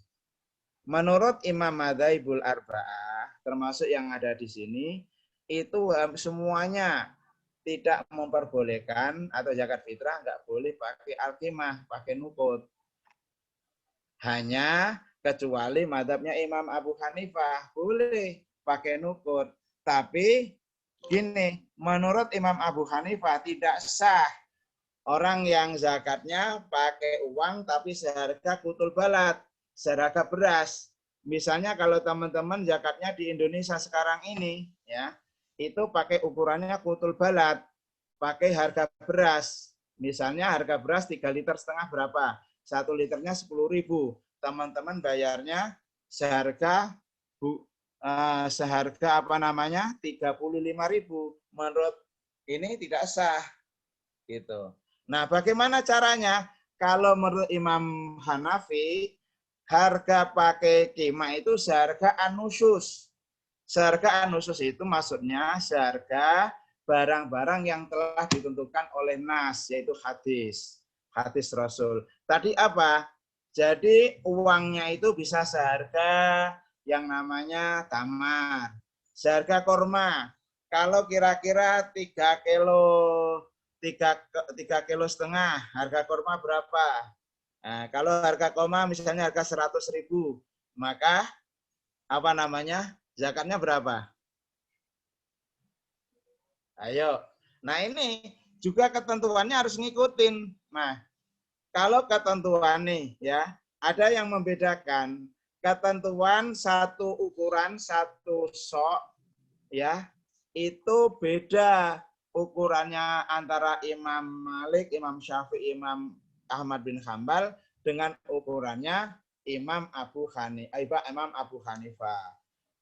Menurut Imam Madzhabul Arba'ah, termasuk yang ada di sini, itu semuanya tidak memperbolehkan, atau zakat fitrah enggak boleh pakai akimah, pakai nukut. Hanya kecuali mazhabnya Imam Abu Hanifah boleh pakai nukut. Tapi gini, menurut Imam Abu Hanifah tidak sah orang yang zakatnya pakai uang tapi seharga qutul balad, seharga beras. Misalnya kalau teman-teman zakatnya di Indonesia sekarang ini, ya, itu pakai ukurannya qutul balad, pakai harga beras. Misalnya harga beras 3,5 liter berapa? 1 liternya 10.000. Teman-teman bayarnya seharga 35.000. Menurut ini tidak sah, gitu. Nah, bagaimana caranya? Kalau menurut Imam Hanafi, harga pakai kima itu seharga anusus. Seharga anusus itu maksudnya seharga barang-barang yang telah ditentukan oleh nas, yaitu hadis. hadis Rasul. Tadi apa? Jadi uangnya itu bisa seharga yang namanya tamar. Seharga korma. Kalau kira-kira 3 kilo, 3 kilo setengah, harga korma berapa? Nah, kalau harga korma misalnya harga 100.000, maka apa namanya? Zakatnya berapa? Ayo. Nah, ini juga ketentuannya harus ngikutin. Nah, kalau ketentuan nih ya, ada yang membedakan ketentuan satu ukuran satu sok ya, itu beda ukurannya antara Imam Malik, Imam Syafi'i, Imam Ahmad bin Hambal dengan ukurannya Imam Abu Hanifah.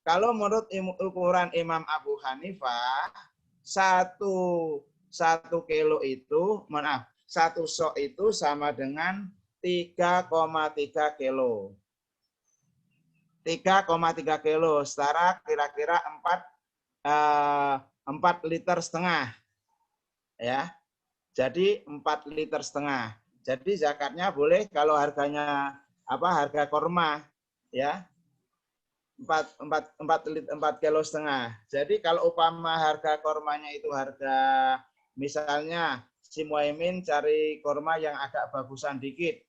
Kalau menurut ukuran Imam Abu Hanifah, satu kilo itu, satu sok itu sama dengan 3,3 kilo. 3,3 kilo, setara kira-kira 4 liter setengah. Ya. Jadi 4 liter setengah. Jadi zakatnya boleh kalau harganya harga korma ya. 4 kilo setengah. Jadi kalau upama harga kormanya itu harga, misalnya si Muaimin cari korma yang agak bagusan dikit.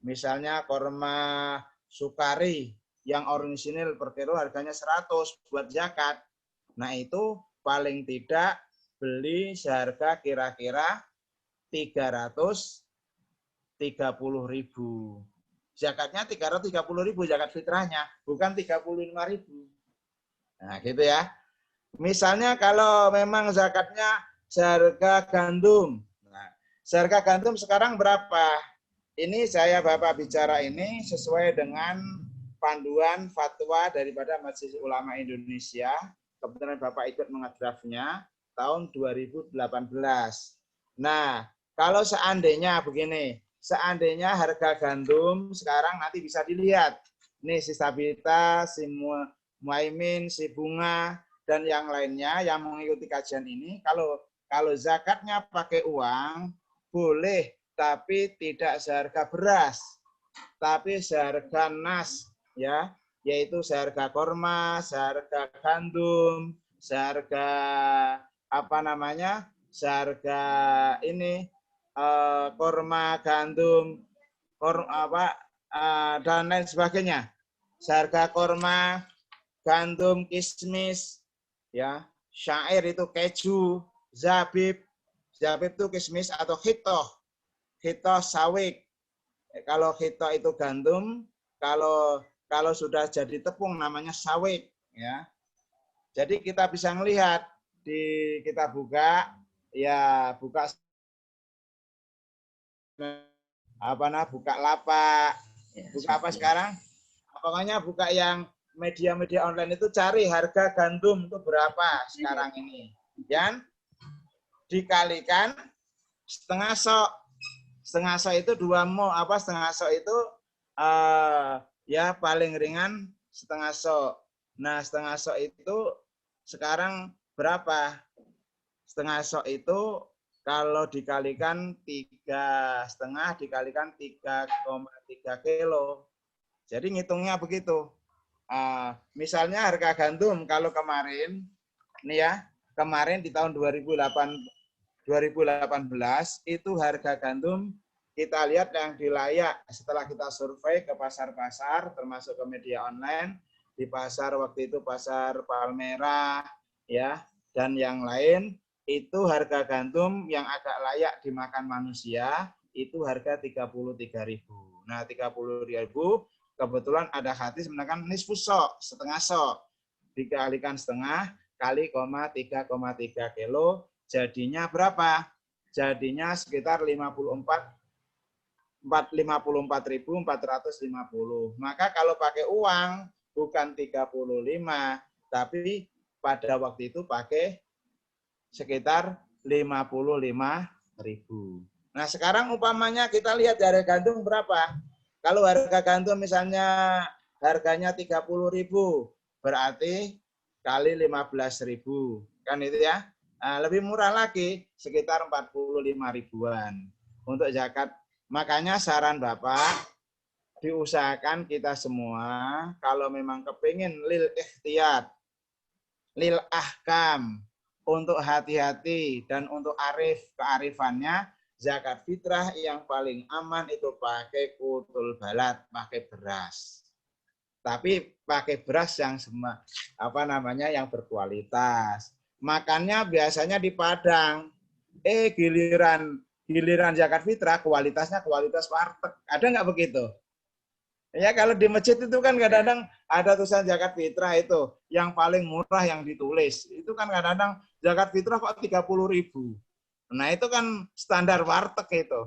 Misalnya korma Sukari yang orisinil per kilo harganya 100 buat zakat. Nah itu paling tidak beli seharga kira-kira 330.000. Zakatnya 330.000 zakat fitrahnya, bukan 35.000. Nah, gitu ya. Misalnya kalau memang zakatnya seharga gandum. Nah, seharga gandum sekarang berapa? Ini saya Bapak bicara ini sesuai dengan panduan fatwa daripada Majelis Ulama Indonesia. Kebetulan Bapak ikut mengadrafnya tahun 2018. Nah, kalau seandainya begini, seandainya harga gandum sekarang nanti bisa dilihat. Nih si Sabita, si Muaimin, si Bunga, dan yang lainnya yang mengikuti kajian ini, kalau zakatnya pakai uang, boleh, tapi tidak seharga beras, tapi seharga nas, ya, yaitu seharga korma, seharga gandum, seharga seharga ini korma, gandum, dan lain sebagainya. Seharga korma, gandum, kismis, ya, syair itu keju, zabib itu kismis atau hitoh sawik. Kalau hitoh itu gandum, kalau sudah jadi tepung namanya sawik, ya. Jadi kita bisa melihat kita buka buka lapak, buka apa sekarang? Pokoknya buka yang media-media online itu, cari harga gandum itu berapa sekarang ini. Dan dikalikan setengah sok. Setengah sok itu 2 mo, setengah sok itu ya paling ringan setengah sok. Nah, setengah sok itu sekarang berapa? Setengah sok itu kalau dikalikan 3,5 dikalikan 3,3 kilo. Jadi ngitungnya begitu. Misalnya harga gandum kalau kemarin, nih ya, kemarin di tahun 2018 itu harga gandum kita lihat yang di layak setelah kita survei ke pasar-pasar termasuk ke media online, di pasar waktu itu pasar Palmerah ya dan yang lain, itu harga gandum yang agak layak dimakan manusia itu harga 33.000. Nah, 30.000 kebetulan ada hadis menekan nisfus sok, setengah sok. Dikalikan setengah kali 3,3 kilo, jadinya berapa? Jadinya sekitar 54.450. Maka kalau pakai uang bukan 35, tapi pada waktu itu pakai sekitar 55.000. Nah, sekarang umpamanya kita lihat harga gandum berapa? Kalau harga gandum misalnya harganya 30.000, berarti kali 15.000. Kan itu ya. Nah, lebih murah lagi, sekitar 45.000-an. Untuk zakat Makanya saran Bapak, diusahakan kita semua kalau memang kepingin lil ikhtiyat, lil ahkam, untuk hati-hati dan untuk kearifannya, zakat fitrah yang paling aman itu pakai kutul balad, pakai beras. Tapi pakai beras yang yang berkualitas. Makannya biasanya di Padang. Giliran zakat fitrah kualitasnya kualitas warteg. Ada nggak begitu? Ya kalau di masjid itu kan kadang-kadang ada tulisan zakat fitrah itu yang paling murah yang ditulis. Itu kan kadang-kadang zakat fitrah kok 30.000. Nah itu kan standar warteg itu.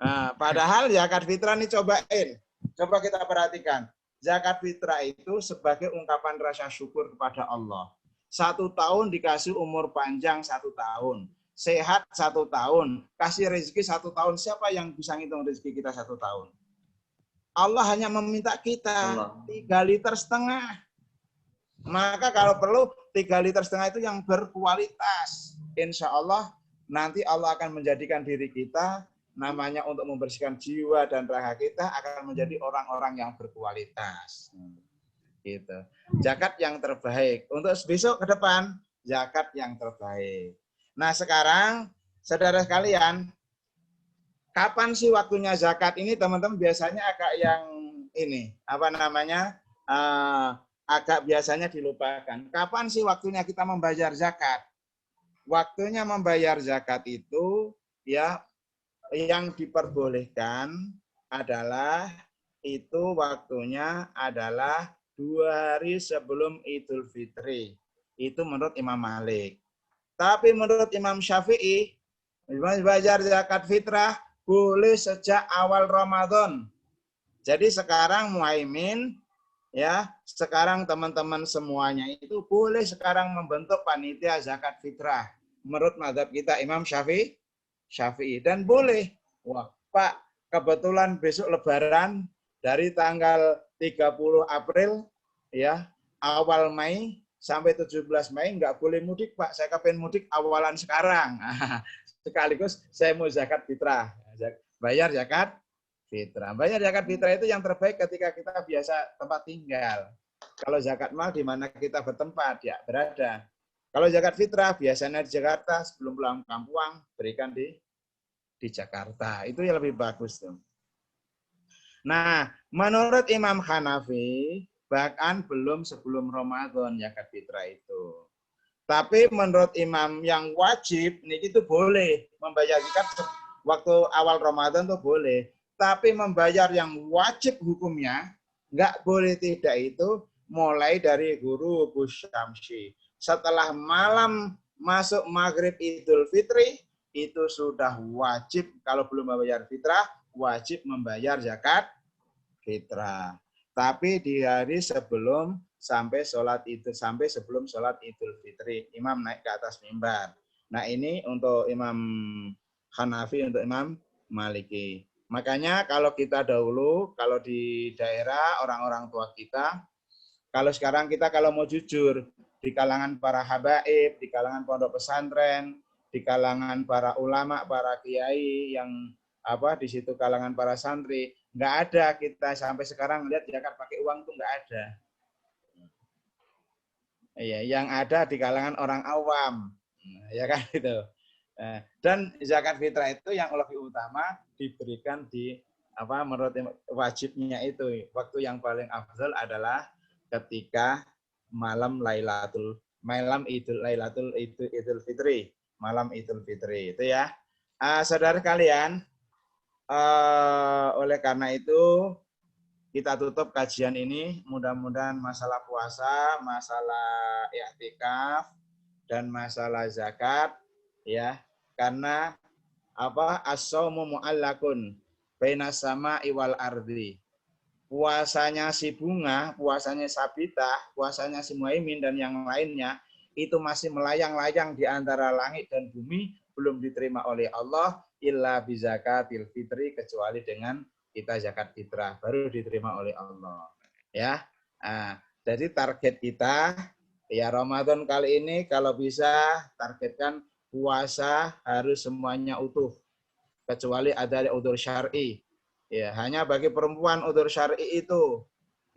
Nah, padahal zakat fitrah ini cobain. Coba kita perhatikan. Zakat fitrah itu sebagai ungkapan rasa syukur kepada Allah. 1 tahun dikasih umur panjang 1 tahun. Sehat 1 tahun. Kasih rezeki 1 tahun. Siapa yang bisa ngitung rezeki kita 1 tahun? Allah hanya meminta kita 3,5 liter. Maka kalau perlu 3,5 liter itu yang berkualitas. Insya Allah nanti Allah akan menjadikan diri kita namanya untuk membersihkan jiwa dan raga kita akan menjadi orang-orang yang berkualitas. Gitu. Zakat yang terbaik. Untuk besok ke depan, zakat yang terbaik. Nah sekarang, saudara sekalian, kapan sih waktunya zakat ini teman-teman biasanya agak yang ini agak biasanya dilupakan. Kapan sih waktunya kita membayar zakat? Waktunya membayar zakat itu ya yang diperbolehkan adalah itu waktunya adalah 2 hari sebelum Idul Fitri. Itu menurut Imam Malik. Tapi menurut Imam Syafi'i, membayar zakat fitrah boleh sejak awal Ramadan. Jadi sekarang Muhaimin, ya, sekarang teman-teman semuanya itu boleh sekarang membentuk panitia zakat fitrah. Menurut mazhab kita Imam Syafi'i. Dan boleh, wah Pak, kebetulan besok Lebaran dari tanggal 30 April, ya, awal Mei sampai 17 Mei nggak boleh mudik Pak. Saya kepengen mudik awalan sekarang. Sekaligus saya mau zakat fitrah. Bayar zakat fitrah. Bayar zakat fitrah itu yang terbaik ketika kita biasa tempat tinggal. Kalau zakat mal di mana kita bertempat, ya berada. Kalau zakat fitrah biasanya di Jakarta, sebelum pulang kampung berikan di Jakarta. Itu yang lebih bagus tuh. Nah, menurut Imam Hanafi, bahkan belum sebelum Ramadan zakat fitrah itu. Tapi menurut imam yang wajib, ini itu boleh membayar zakat waktu awal Ramadan tuh boleh. Tapi membayar yang wajib hukumnya, nggak boleh tidak itu mulai dari guru Syamsi. Setelah malam masuk maghrib Idul Fitri, itu sudah wajib, kalau belum membayar fitrah, wajib membayar zakat fitrah. Tapi di hari sebelum sampai sebelum sholat Idul Fitri, imam naik ke atas mimbar. Nah ini untuk Imam Hanafi, untuk Imam Maliki. Makanya kalau kita dahulu, kalau di daerah orang-orang tua kita, kalau sekarang kita kalau mau jujur, di kalangan para habaib, di kalangan pondok pesantren, di kalangan para ulama, para kiai yang di situ kalangan para santri, nggak ada kita sampai sekarang lihat zakat pakai uang tuh nggak ada. Ya, yang ada di kalangan orang awam, ya kan itu. Dan zakat fitrah itu yang lebih utama diberikan di menurut wajibnya itu waktu yang paling afdal adalah ketika malam Idul Fitri, malam Idul Fitri itu ya. Saudara kalian, oleh karena itu kita tutup kajian ini. Mudah-mudahan masalah puasa, masalah i'tikaf, dan masalah zakat, ya, karena as-shaumu mu'allakun bainas sama'i wal ardi. Puasanya si Bunga, puasanya Sabita, puasanya si Muhaimin dan yang lainnya itu masih melayang-layang di antara langit dan bumi, belum diterima oleh Allah illa bizakatil fitri, kecuali dengan kita zakat fitrah baru diterima oleh Allah. Ya. Jadi target kita ya Ramadan kali ini kalau bisa targetkan puasa harus semuanya utuh. kecuali ada udzur syar'i. Ya, hanya bagi perempuan udzur syar'i itu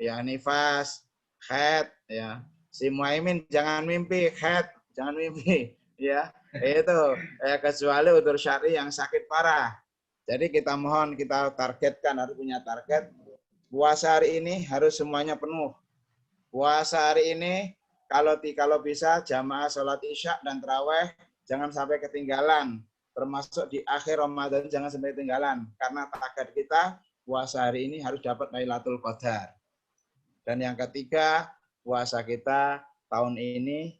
ya nifas, haid, ya. Si Muaimin jangan mimpi, haid, jangan mimpi, ya. Itu kecuali udzur syar'i yang sakit parah. Jadi kita mohon, kita targetkan, harus punya target. Puasa hari ini harus semuanya penuh. Puasa hari ini kalau bisa jamaah sholat isya dan taraweh jangan sampai ketinggalan. Termasuk di akhir Ramadan jangan sampai ketinggalan. Karena target kita puasa hari ini harus dapat Lailatul Qadar. Dan yang ketiga, puasa kita tahun ini,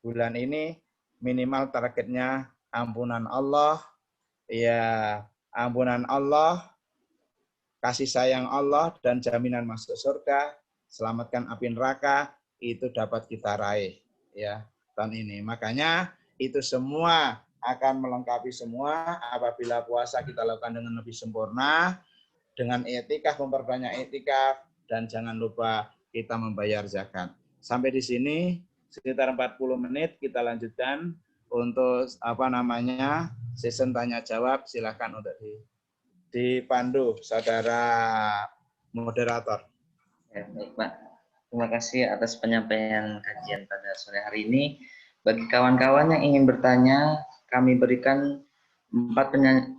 bulan ini minimal targetnya ampunan Allah, ya ampunan Allah, kasih sayang Allah dan jaminan masuk surga, selamatkan api neraka, itu dapat kita raih ya tahun ini. Makanya itu semua akan melengkapi semua apabila puasa kita lakukan dengan lebih sempurna, dengan etikaf, memperbanyak etikaf, dan jangan lupa kita membayar zakat. Sampai di sini sekitar 40 menit kita lanjutkan untuk season tanya jawab. Silakan untuk dipandu saudara moderator. Ya, baik Pak. Terima kasih atas penyampaian kajian pada sore hari ini. Bagi kawan-kawan yang ingin bertanya, kami berikan 4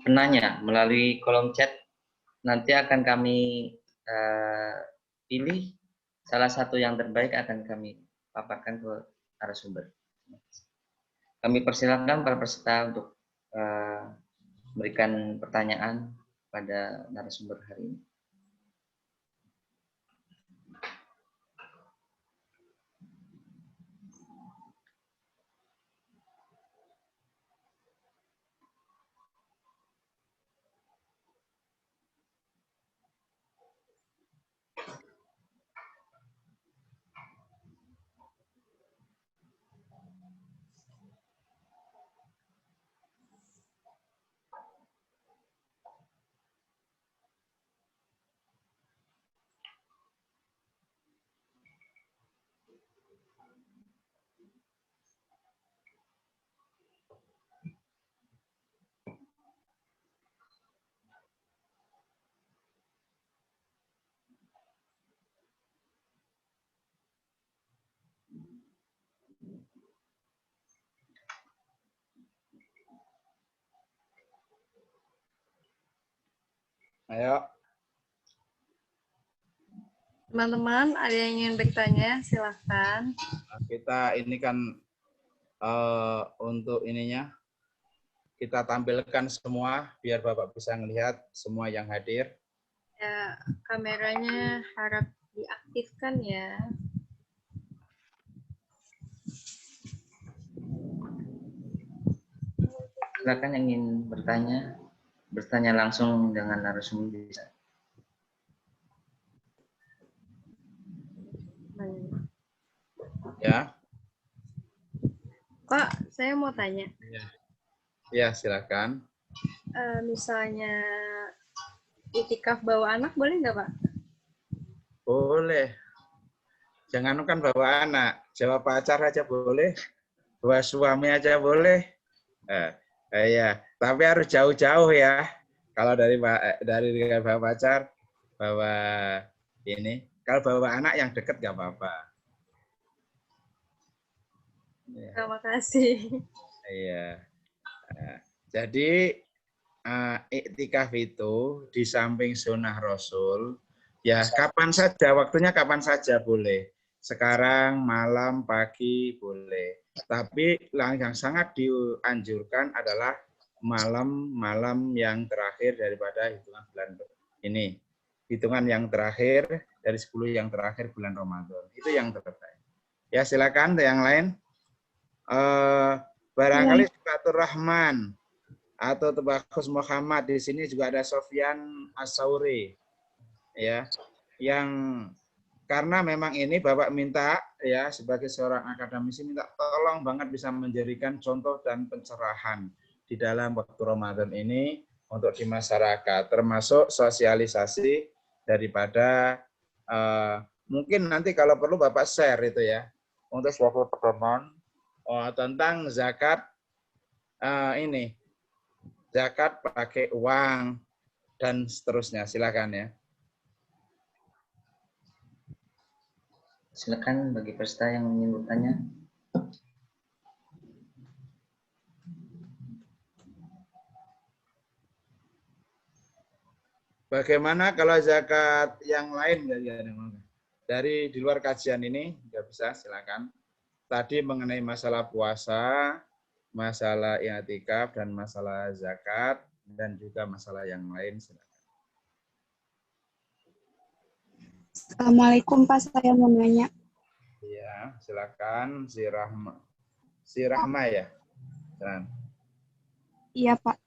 penanya melalui kolom chat. Nanti akan kami pilih salah satu yang terbaik akan kami paparkan ke narasumber. Kami persilakan para peserta untuk memberikan pertanyaan pada narasumber hari ini. Ayo. Teman-teman, ada yang ingin bertanya? Silahkan. Kita ini kan untuk ininya kita tampilkan semua biar Bapak bisa melihat semua yang hadir. Ya, kameranya harap diaktifkan ya. Silakan yang ingin bertanya langsung dengan narasumber bisa. Ya. Pak, saya mau tanya. Ya, silakan. Misalnya itikaf bawa anak boleh nggak, Pak? Boleh. Jangankan bawa anak, bawa pacar aja boleh, bawa suami aja boleh. Ya, tapi harus jauh-jauh ya. Kalau dari bawa pacar, bawa ini. Kalau bawa anak yang dekat nggak apa-apa. Ya. Terima kasih. Iya. Jadi iktikaf itu di samping sunnah Rasul, ya kapan saja, waktunya kapan saja boleh. Sekarang, malam, pagi boleh. Tapi yang sangat dianjurkan adalah malam-malam yang terakhir daripada hitungan bulan ini. Hitungan yang terakhir dari 10 yang terakhir bulan Ramadan. Itu yang terbaik. Ya silakan yang lain. Barangkali Sifatur Rahman atau Tabakhus Muhammad, di sini juga ada Sofyan As-Sauri ya, yang karena memang ini Bapak minta ya sebagai seorang akademisi minta tolong banget bisa menjadikan contoh dan pencerahan di dalam waktu Ramadan ini untuk di masyarakat, termasuk sosialisasi daripada mungkin nanti kalau perlu Bapak share itu ya untuk suatu pedoman tentang zakat ini zakat pakai uang, dan seterusnya. Silakan ya. Silakan bagi peserta yang ingin bertanya. Bagaimana kalau zakat yang lain? Dari di luar kajian ini, nggak bisa, silakan. Tadi mengenai masalah puasa, masalah i'tikaf, dan masalah zakat, dan juga masalah yang lain. Silakan. Assalamualaikum Pak, saya mau nanya. Iya, silakan si Rahma. Si Rahma ya. Silakan. Iya Pak.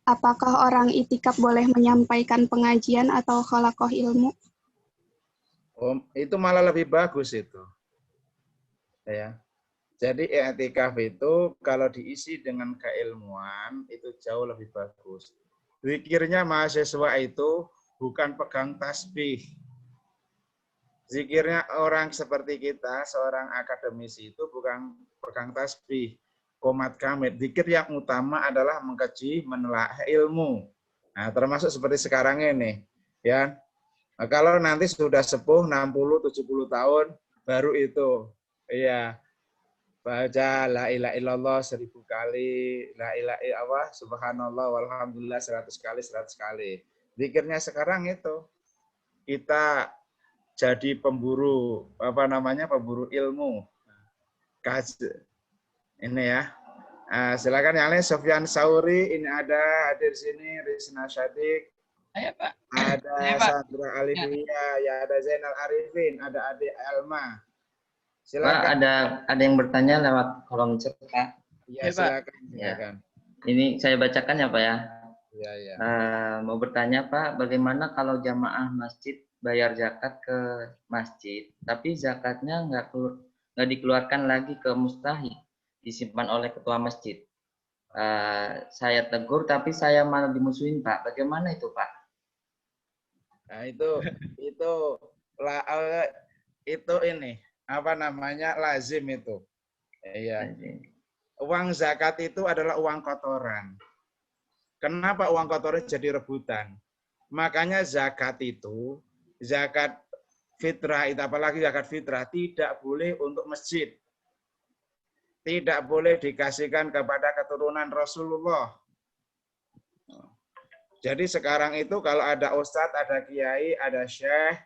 Apakah orang itikaf boleh menyampaikan pengajian atau khalaqah ilmu? Itu malah lebih bagus itu. Ya. Jadi i'tikaf itu kalau diisi dengan keilmuan itu jauh lebih bagus. Zikirnya mahasiswa itu bukan pegang tasbih. Zikirnya orang seperti kita, seorang akademisi itu bukan pegang tasbih, qomat kamit. Zikir yang utama adalah mengkaji, menelaah ilmu. Nah, termasuk seperti sekarang ini, ya. Nah, kalau nanti sudah sepuh 60, 70 tahun baru itu, iya. Baca la ilaha illallah 1000 kali, la ilaha illallah subhanallah walhamdulillah 100 kali, 100 kali. Zikirnya sekarang itu kita jadi pemburu pemburu ilmu. Ini ya. Silakan yang lain. Sofyan Sauri ini ada hadir sini, Rizna Syadik. Ayo Pak. Ada Ayo, Pak. Sandra Alifia, ya ada Zainal Arifin, ada Ade Elma. Pak, Silakan. ada yang bertanya lewat kolom chat, Pak. Ya, silakan. Silakan. Ini saya bacakan ya, Pak ya. Ya, ya. Mau bertanya, Pak, bagaimana kalau jamaah masjid bayar zakat ke masjid, tapi zakatnya nggak dikeluarkan lagi ke mustahik, disimpan oleh ketua masjid. Saya tegur, tapi saya malah dimusuhin, Pak. Bagaimana itu, Pak? Nah, itu ini lazim itu. Iya. Uang zakat itu adalah uang kotoran. Kenapa uang kotoran jadi rebutan? Makanya zakat itu, zakat fitrah itu, apalagi zakat fitrah, tidak boleh untuk masjid. Tidak boleh dikasihkan kepada keturunan Rasulullah. Jadi sekarang itu kalau ada ustadz, ada kiai, ada syekh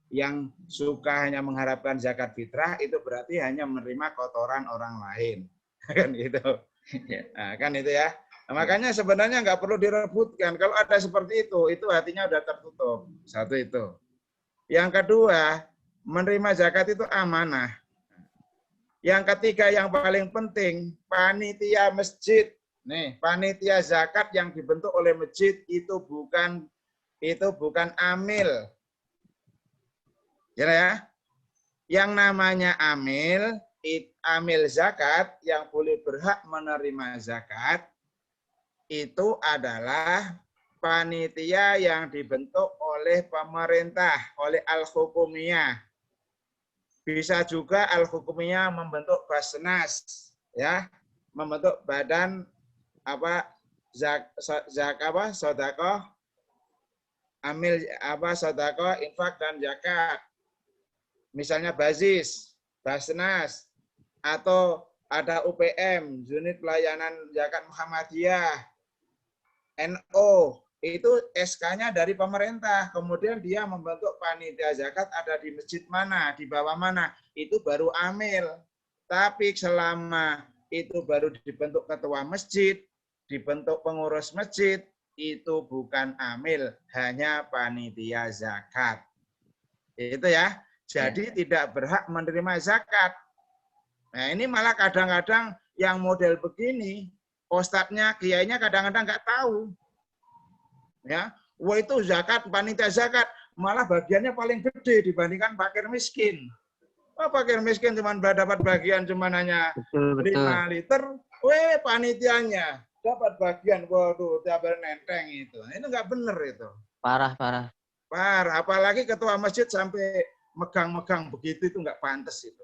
yang suka hanya mengharapkan zakat fitrah, itu berarti hanya menerima kotoran orang lain. Kan gitu. Nah, kan itu ya. Nah, makanya sebenarnya nggak perlu direbutkan. Kalau ada seperti itu hatinya udah tertutup. Satu itu. Yang kedua, menerima zakat itu amanah. Yang ketiga yang paling penting, panitia masjid. Nih, panitia zakat yang dibentuk oleh masjid itu bukan amil. Ya. Yang namanya amil zakat yang boleh berhak menerima zakat itu adalah panitia yang dibentuk oleh pemerintah, oleh al-hukumiyah. Bisa juga al-hukumiyah membentuk Basnas, ya, membentuk badan sedekah, amil sedekah, infak dan zakat. Misalnya Bazis, Basnas, atau ada UPM, Unit Pelayanan Zakat Muhammadiyah, NO, itu SK-nya dari pemerintah. Kemudian dia membentuk panitia zakat ada di masjid mana, di bawah mana, itu baru amil. Tapi selama itu baru dibentuk ketua masjid, dibentuk pengurus masjid, itu bukan amil, hanya panitia zakat. Itu ya. Jadi tidak berhak menerima zakat. Nah, ini malah kadang-kadang yang model begini, ustadznya, kiainya kadang-kadang nggak tahu. Ya, wah itu zakat, panitia zakat, malah bagiannya paling gede dibandingkan fakir miskin. Wah, fakir miskin cuma dapat bagian cuma hanya 5 liter, panitianya dapat bagian, waduh, dapat nenteng itu. Itu nggak bener itu. Parah. Apalagi ketua masjid sampai megang-megang begitu, itu nggak pantas itu.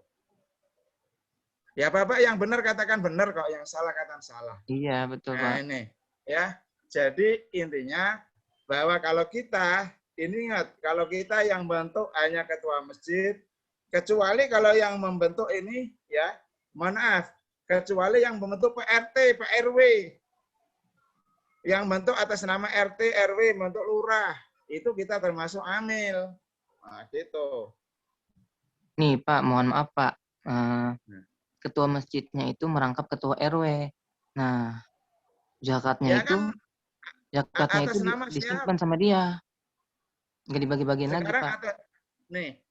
Ya Bapak yang benar katakan benar, kok yang salah katakan salah. Iya, betul Nah, Pak. ini. Ya, jadi intinya bahwa kalau kita, ini ingat, kalau kita yang bentuk hanya ketua masjid, kecuali kalau yang membentuk ini, ya, mohon maaf, kecuali yang membentuk PRT, PRW, yang bentuk atas nama RT, RW, bentuk lurah, itu kita termasuk amil. Nah, gitu. Nih Pak, mohon maaf Pak. Ketua masjidnya itu merangkap ketua RW. Nah, zakatnya Ya itu, kan zakatnya itu atas nama disimpan siapa? sama dia. Nggak dibagi-bagiin lagi Sekarang Pak.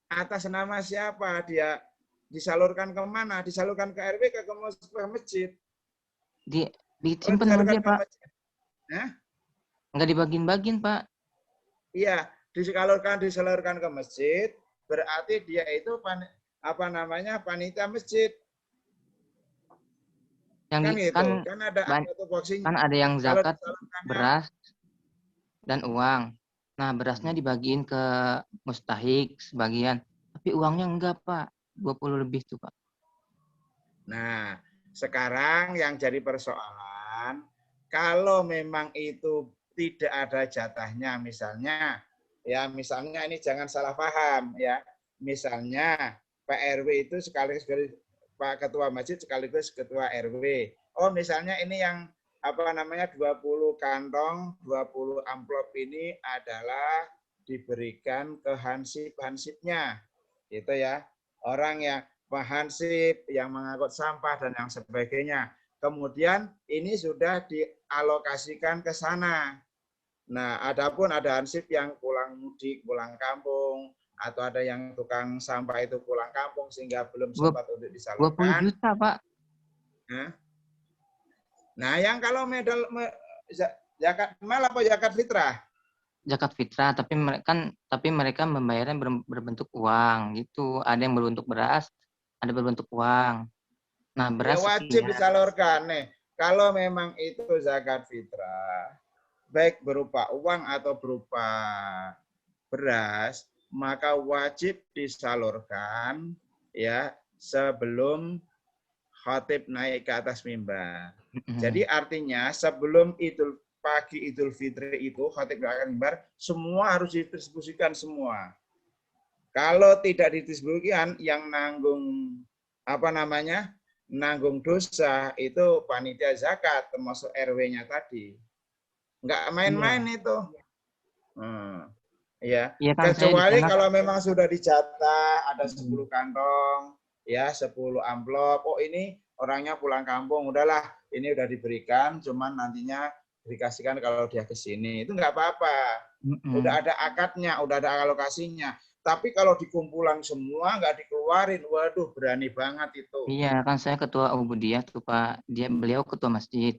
atas nama siapa dia disalurkan ke mana? Disalurkan ke RW ke masjid. Disimpan sama dia Pak. Hah? Nggak dibagiin-bagiin Pak. Iya, disalurkan ke masjid, berarti dia itu panitia masjid. Yang Kan ada kan ada yang zakat beras dan uang. Nah, berasnya dibagiin ke mustahik sebagian, tapi uangnya enggak, Pak. 20 lebih tuh, Pak. Nah, sekarang yang jadi persoalan, kalau memang itu tidak ada jatahnya, misalnya ini jangan salah paham ya. Misalnya Pak RW itu sekaligus Pak Ketua Masjid sekaligus Ketua RW. Oh, misalnya ini yang 20 kantong, 20 amplop ini adalah diberikan ke hansip-hansipnya. Gitu ya. Orang yang hansip, yang mengangkut sampah dan yang sebagainya. Kemudian ini sudah dialokasikan ke sana. Nah, adapun ada hansip yang pulang mudik, pulang kampung, atau ada yang tukang sampah itu pulang kampung sehingga belum sempat untuk disalurkan. 20 juta, Pak. Nah, yang kalau zakat mal apa zakat fitrah? Zakat fitrah, tapi mereka membayarnya berbentuk uang gitu. Ada yang berbentuk beras, ada berbentuk uang. Nah, beras ya wajib disalurkan nih. Kalau memang itu zakat fitrah, baik berupa uang atau berupa beras, maka wajib disalurkan ya sebelum khatib naik ke atas mimbar. Jadi artinya sebelum pagi Idul Fitri itu khatib naik ke atas mimbar, semua harus didistribusikan semua. Kalau tidak didistribusikan, yang nanggung nanggung dosa itu panitia zakat termasuk RW-nya tadi. Nggak main-main itu. Ya, kan kecuali kalau memang sudah dijatah ada 10 kantong, ya 10 amplop. Oh, ini orangnya pulang kampung, udahlah, ini udah diberikan, cuman nantinya dikasihkan kalau dia ke sini. Itu nggak apa-apa. Udah ada akadnya, udah ada alokasinya. Tapi kalau dikumpulan semua nggak dikeluarin, waduh berani banget itu. Iya, kan saya ketua Ubudiyah tuh Pak. Beliau ketua masjid.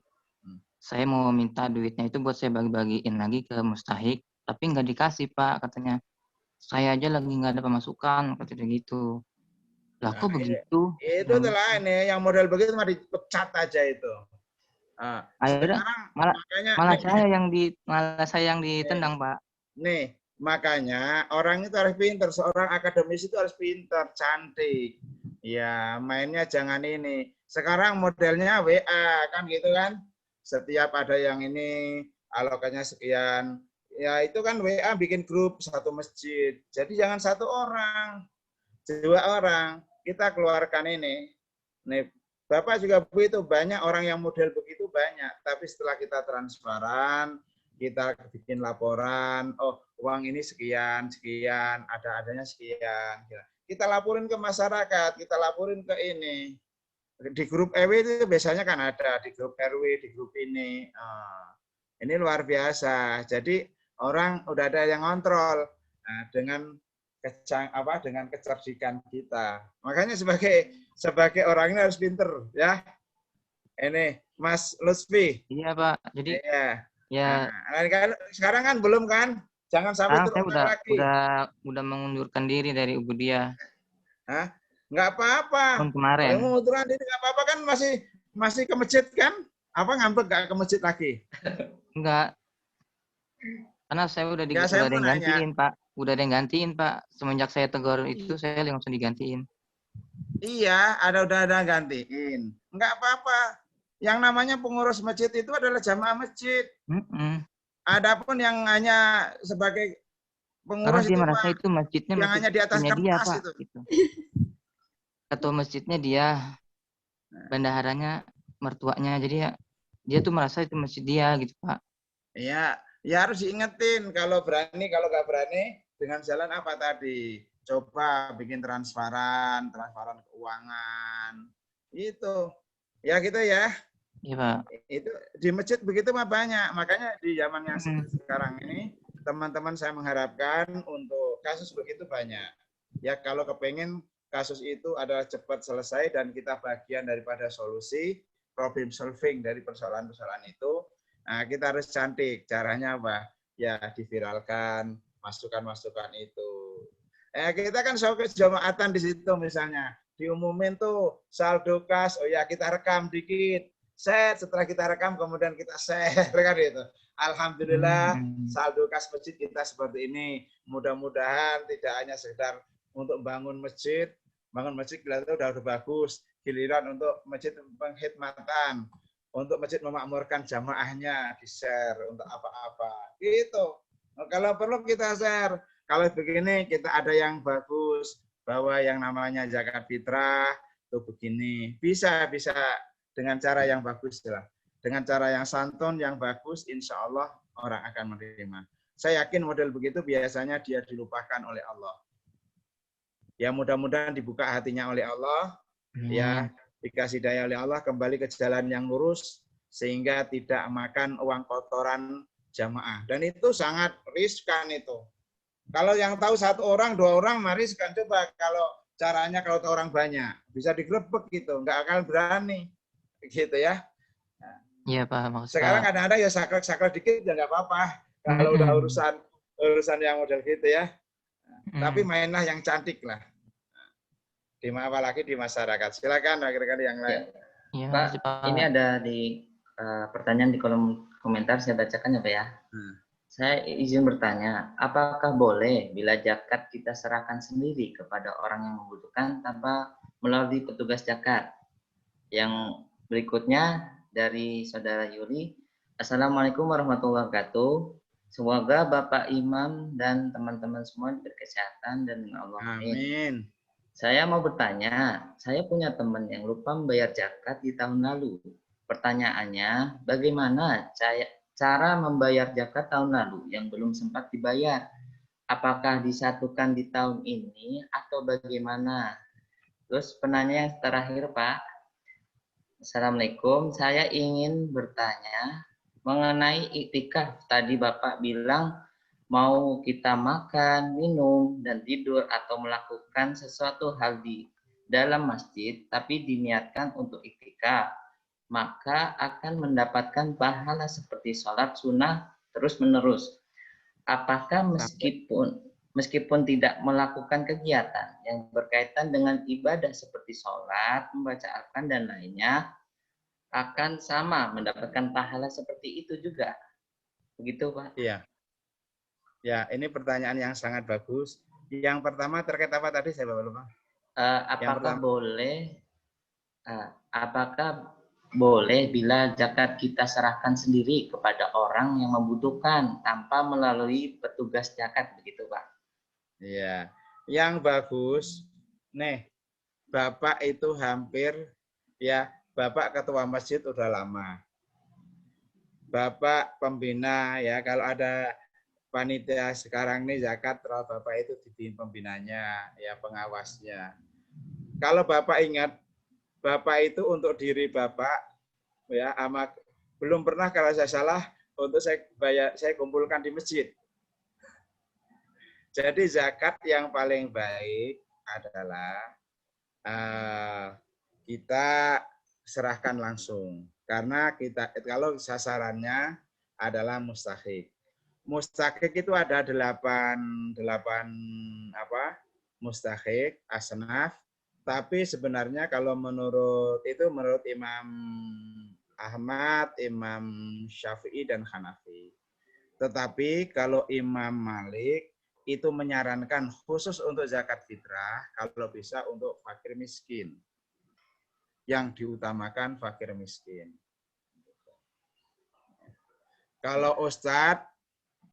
Saya mau minta duitnya itu buat saya bagi-bagiin lagi ke mustahik. Tapi nggak dikasih Pak, katanya. Saya aja lagi nggak ada pemasukan, katanya gitu. Lah kok begitu? Itu telah ini, yang model begitu mah dipecat aja itu. Malah saya yang ditendang Pak. Nih, makanya orang itu harus pintar. Seorang akademis itu harus pintar, cantik. Ya, mainnya jangan ini. Sekarang modelnya WA, kan gitu kan. Setiap ada yang ini, alokannya sekian. Ya itu kan WA bikin grup satu masjid. Jadi jangan satu orang, 2 orang. Kita keluarkan ini. Nih, Bapak juga begitu, banyak orang yang model begitu banyak. Tapi setelah kita transparan, kita bikin laporan, oh uang ini sekian, adanya sekian. Kita laporin ke masyarakat, kita laporin ke ini. Di grup RW itu biasanya kan ada, di grup RW, di grup ini. Ini luar biasa. Jadi orang udah ada yang ngontrol dengan kecerdikan kita. Makanya sebagai orang ini harus pinter ya. Ini Mas Lutfi. Iya Pak. Jadi ya. Nah, sekarang kan belum kan? Jangan sampai terulang lagi. Udah mengundurkan diri dari Ubudiyah. Hah? Nggak apa-apa. Kemarin. Mengundurkan diri nggak apa-apa kan masih ke masjid kan? Apa ngambek nggak ke masjid lagi? Enggak. Karena saya udah ada yang gantiin, Pak. Udah ada yang gantiin, Pak. Semenjak saya tegur itu, saya langsung digantiin. Iya, udah ada gantiin. Enggak apa-apa. Yang namanya pengurus masjid itu adalah jamaah masjid. Adapun yang hanya sebagai Karena pengurus dia itu merasa mah itu masjidnya yang masjid hanya di atas punya dia, kertas Pak. itu. Gitu. Ketua masjidnya dia, bendaharanya mertuanya. Jadi ya, dia tuh merasa itu masjid dia gitu, Pak. Ya, ya harus diingetin kalau berani, kalau nggak berani dengan jalan apa tadi? Coba bikin transparan keuangan. Itu. Ya gitu ya. Iya, Pak. Itu di masjid begitu mah banyak. Makanya di zaman yang sekarang ini teman-teman saya mengharapkan untuk kasus begitu banyak. Ya kalau kepengen kasus itu adalah cepat selesai dan kita bagian daripada solusi, problem solving dari persoalan-persoalan itu, nah kita harus cantik. Caranya apa? Ya diviralkan masukan-masukan itu. Kita kan jamaatan di situ misalnya. Diumumin tuh saldo kas, oh ya kita rekam dikit. Set, setelah kita rekam kemudian kita share kan itu. Alhamdulillah saldo kas masjid kita seperti ini. Mudah-mudahan tidak hanya sekedar untuk bangun masjid kelihatan udah bagus. Giliran untuk masjid pengkhidmatan, untuk masjid memakmurkan jamaahnya di-share untuk apa-apa. Gitu. Kalau perlu kita share. Kalau begini kita ada yang bagus bahwa yang namanya zakat fitrah tuh begini. Bisa dengan cara yang bagus lah. Dengan cara yang santun, yang bagus, insya Allah orang akan menerima. Saya yakin model begitu biasanya dia dilupakan oleh Allah. Ya mudah-mudahan dibuka hatinya oleh Allah, ya dikasih daya oleh Allah, kembali ke jalan yang lurus, sehingga tidak makan uang kotoran jamaah. Dan itu sangat riskan itu. Kalau yang tahu 1 orang, 2 orang, mari riskan. Coba kalau caranya kalau orang banyak, bisa digerebek gitu, nggak akan berani. Gitu ya. Iya, Pak. Maksud Sekarang Pak. kadang-kadang ya saklek-saklek dikit ya nggak apa-apa. Kalau udah urusan yang model gitu ya. Tapi mainlah yang cantik lah. Apalagi di masyarakat. Silakan rekan-rekan yang lain. Ya, Pak, ini ada di pertanyaan di kolom komentar, saya bacakan ya Pak ya. Saya izin bertanya, apakah boleh bila zakat kita serahkan sendiri kepada orang yang membutuhkan tanpa melalui petugas zakat? Yang berikutnya dari Saudara Yuli, Assalamualaikum warahmatullahi wabarakatuh. Semoga Bapak Imam dan teman-teman semua berkesehatan dan Allah. Amin. Saya mau bertanya, saya punya teman yang lupa membayar zakat di tahun lalu. Pertanyaannya, bagaimana cara membayar zakat tahun lalu yang belum sempat dibayar? Apakah disatukan di tahun ini atau bagaimana? Terus penanya yang terakhir Pak, Assalamualaikum, saya ingin bertanya mengenai iktikaf. Tadi Bapak bilang mau kita makan, minum, dan tidur atau melakukan sesuatu hal di dalam masjid, tapi diniatkan untuk iktikaf, maka akan mendapatkan pahala seperti sholat sunnah terus-menerus. Apakah meskipun tidak melakukan kegiatan yang berkaitan dengan ibadah seperti sholat, membaca Al-Quran, dan lainnya, akan sama mendapatkan pahala seperti itu juga? Begitu Pak? Iya. Ya, ini pertanyaan yang sangat bagus. Yang pertama terkait apa tadi saya lupa. Apakah boleh bila zakat kita serahkan sendiri kepada orang yang membutuhkan tanpa melalui petugas zakat, begitu Pak? Iya. Yang bagus, nih, Bapak itu hampir, ya, Bapak ketua masjid udah lama. Bapak pembina, ya, kalau ada panitia sekarang nih zakat, Bapak itu dibimbing pembinanya, ya pengawasnya. Kalau Bapak ingat, Bapak itu untuk diri Bapak, ya amat belum pernah kalau saya salah untuk saya kumpulkan di masjid. Jadi zakat yang paling baik adalah kita serahkan langsung, karena kalau sasarannya adalah mustahik. Mustahik itu ada 8 mustahik, asnaf. Tapi sebenarnya kalau menurut Imam Ahmad, Imam Syafi'i dan Hanafi. Tetapi kalau Imam Malik itu menyarankan khusus untuk zakat fitrah kalau bisa untuk fakir miskin. Yang diutamakan fakir miskin. Kalau ustadz,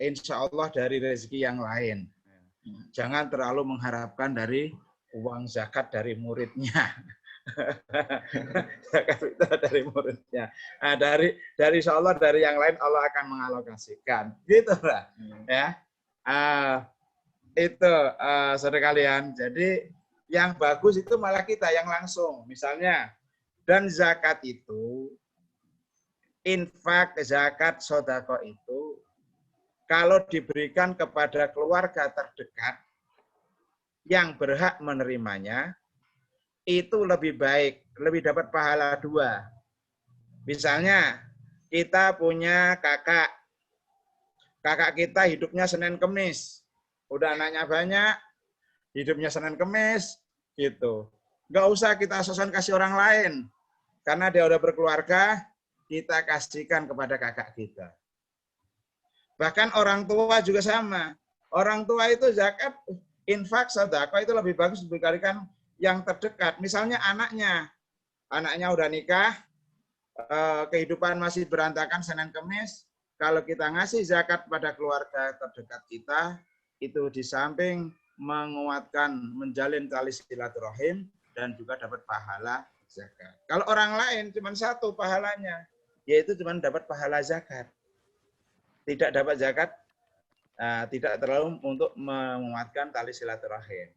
insya Allah dari rezeki yang lain. Jangan terlalu mengharapkan dari uang zakat dari muridnya. Zakat itu dari muridnya. Nah, dari insya Allah dari yang lain Allah akan mengalokasikan. Gitu lah. Ya. Itu saudara kalian. Jadi yang bagus itu malah kita yang langsung. Misalnya, dan zakat itu, infak, zakat, sodako itu, kalau diberikan kepada keluarga terdekat yang berhak menerimanya, itu lebih baik, lebih dapat pahala 2. Misalnya, kita punya kakak kita hidupnya Senin Kemis, udah anaknya banyak, hidupnya Senin Kemis, gitu. Nggak usah kita sosan kasih orang lain, karena dia udah berkeluarga, kita kasihkan kepada kakak kita. Bahkan orang tua juga sama. Orang tua itu zakat, infak, sedekah itu lebih bagus diberikan yang terdekat. Misalnya anaknya udah nikah, kehidupan masih berantakan Senin Kemis. Kalau kita ngasih zakat pada keluarga terdekat kita, itu di samping menguatkan, menjalin tali silaturahim dan juga dapat pahala zakat. Kalau orang lain cuma satu pahalanya, yaitu cuma dapat pahala zakat. Tidak dapat zakat, tidak terlalu untuk menguatkan tali silaturahim.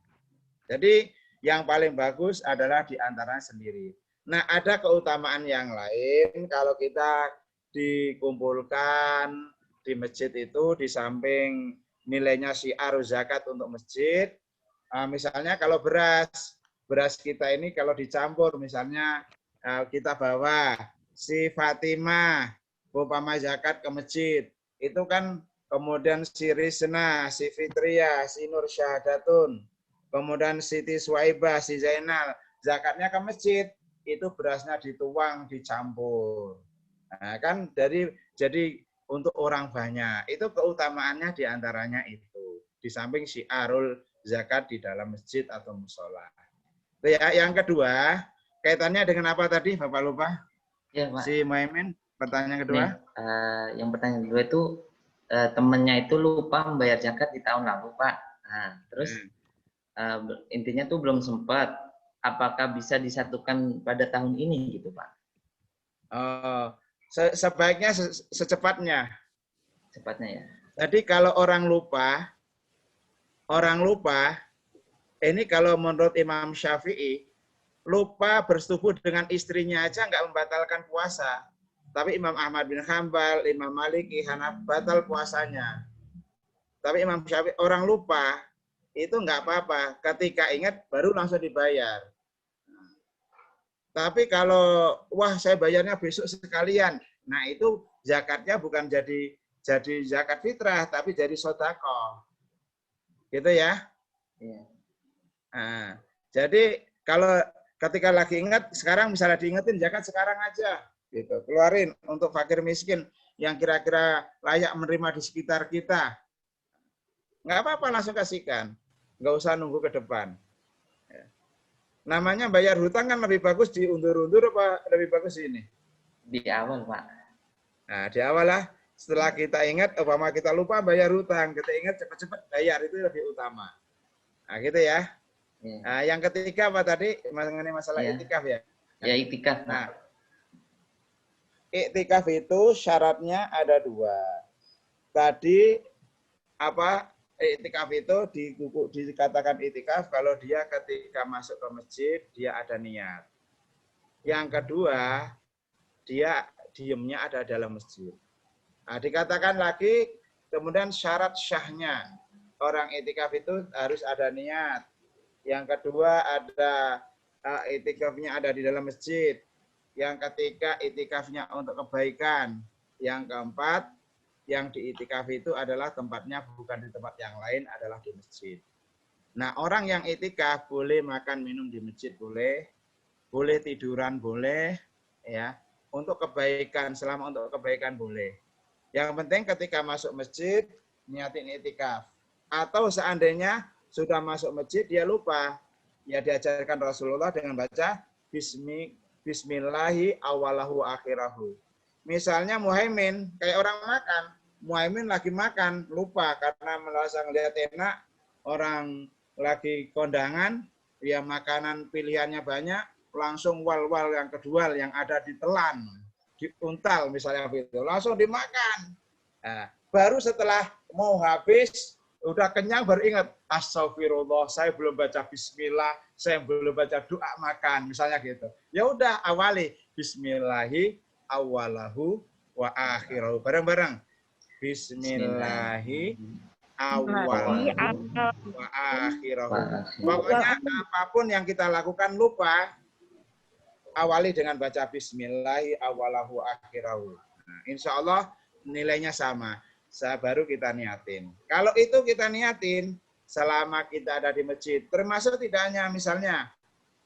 Jadi yang paling bagus adalah di antaranya sendiri. Nah, ada keutamaan yang lain kalau kita dikumpulkan di masjid itu di samping nilainya syiar zakat untuk masjid. Misalnya kalau beras kita ini kalau dicampur, misalnya kita bawa si Fatimah umpama zakat ke masjid, itu kan kemudian si Rizna, si Fitria, si Nur Syahadatun, kemudian Siti Suwaibah, si Zainal, zakatnya ke masjid, itu berasnya dituang, dicampur. Nah, kan jadi untuk orang banyak, itu keutamaannya diantaranya itu. Di samping syiarul zakat di dalam masjid atau musola. Itu ya. Yang kedua, kaitannya dengan apa tadi, Bapak lupa? Ya, Pak. Si Muhammad, pertanyaan kedua. Yang pertanyaan kedua itu temennya itu lupa membayar zakat di tahun lalu, Pak. Nah, terus intinya tuh belum sempat. Apakah bisa disatukan pada tahun ini gitu, Pak? Sebaiknya secepatnya. Cepatnya ya. Jadi kalau orang lupa, ini kalau menurut Imam Syafi'i, lupa bersetubuh dengan istrinya aja nggak membatalkan puasa. Tapi Imam Ahmad bin Hanbal, Imam Maliki, Hanaf batal puasanya. Tapi Imam Syafi'i orang lupa itu nggak apa-apa. Ketika ingat baru langsung dibayar. Tapi kalau wah saya bayarnya besok sekalian, nah itu zakatnya bukan jadi zakat fitrah, tapi jadi sedekah. Gitu ya? Iya. Nah, jadi kalau ketika lagi ingat, sekarang misalnya diingetin zakat sekarang aja, gitu. Keluarin untuk fakir miskin yang kira-kira layak menerima di sekitar kita. Nggak apa-apa, langsung kasihkan. Nggak usah nunggu ke depan. Namanya bayar hutang kan lebih bagus diundur-undur apa lebih bagus ini? Di awal, Pak. Nah, di awal lah. Setelah kita ingat, umpama kita lupa bayar hutang, kita ingat cepat-cepat bayar, itu lebih utama. Nah, gitu ya. Ya. Nah, yang ketiga apa tadi? Mengenai masalah itikaf ya? Ya, itikaf. Nah, iktikaf itu syaratnya ada 2. Tadi apa? Iktikaf itu dikatakan iktikaf kalau dia ketika masuk ke masjid dia ada niat. Yang kedua, dia diemnya ada dalam masjid. Nah, dikatakan lagi kemudian syarat syahnya orang iktikaf itu harus ada niat. Yang kedua ada iktikafnya ada di dalam masjid. Yang ketiga iktikafnya untuk kebaikan. Yang keempat yang diiktikaf itu adalah tempatnya bukan di tempat yang lain, adalah di masjid. Nah, orang yang iktikaf boleh makan minum di masjid boleh tiduran boleh, ya. Untuk kebaikan, selama untuk kebaikan boleh. Yang penting ketika masuk masjid niatin iktikaf. Atau seandainya sudah masuk masjid dia lupa, ya diajarkan Rasulullah dengan baca Bismillahi awalahu akhirahu. misalnya Muhaimin, kayak orang makan. Muhaimin lagi makan, lupa karena merasa ngelihat enak, orang lagi kondangan, ya makanan pilihannya banyak, langsung wal-wal yang kedua yang ada ditelan, diuntal misalnya begitu, langsung dimakan. Nah, baru setelah mau habis, udah kenyang baru ingat, astagfirullah, saya belum baca bismillah, saya belum baca doa makan, misalnya gitu. Ya udah awali bismillahi awalahu wa akhirahu. Bareng-bareng. Bismillahi awalahu wa akhirahu. Pokoknya apapun yang kita lakukan lupa, awali dengan baca bismillahi awalahu wa akhirahu. Nah, insya Allah nilainya sama. Baru kita niatin. Kalau itu kita niatin, selama kita ada di masjid, termasuk tidak hanya misalnya,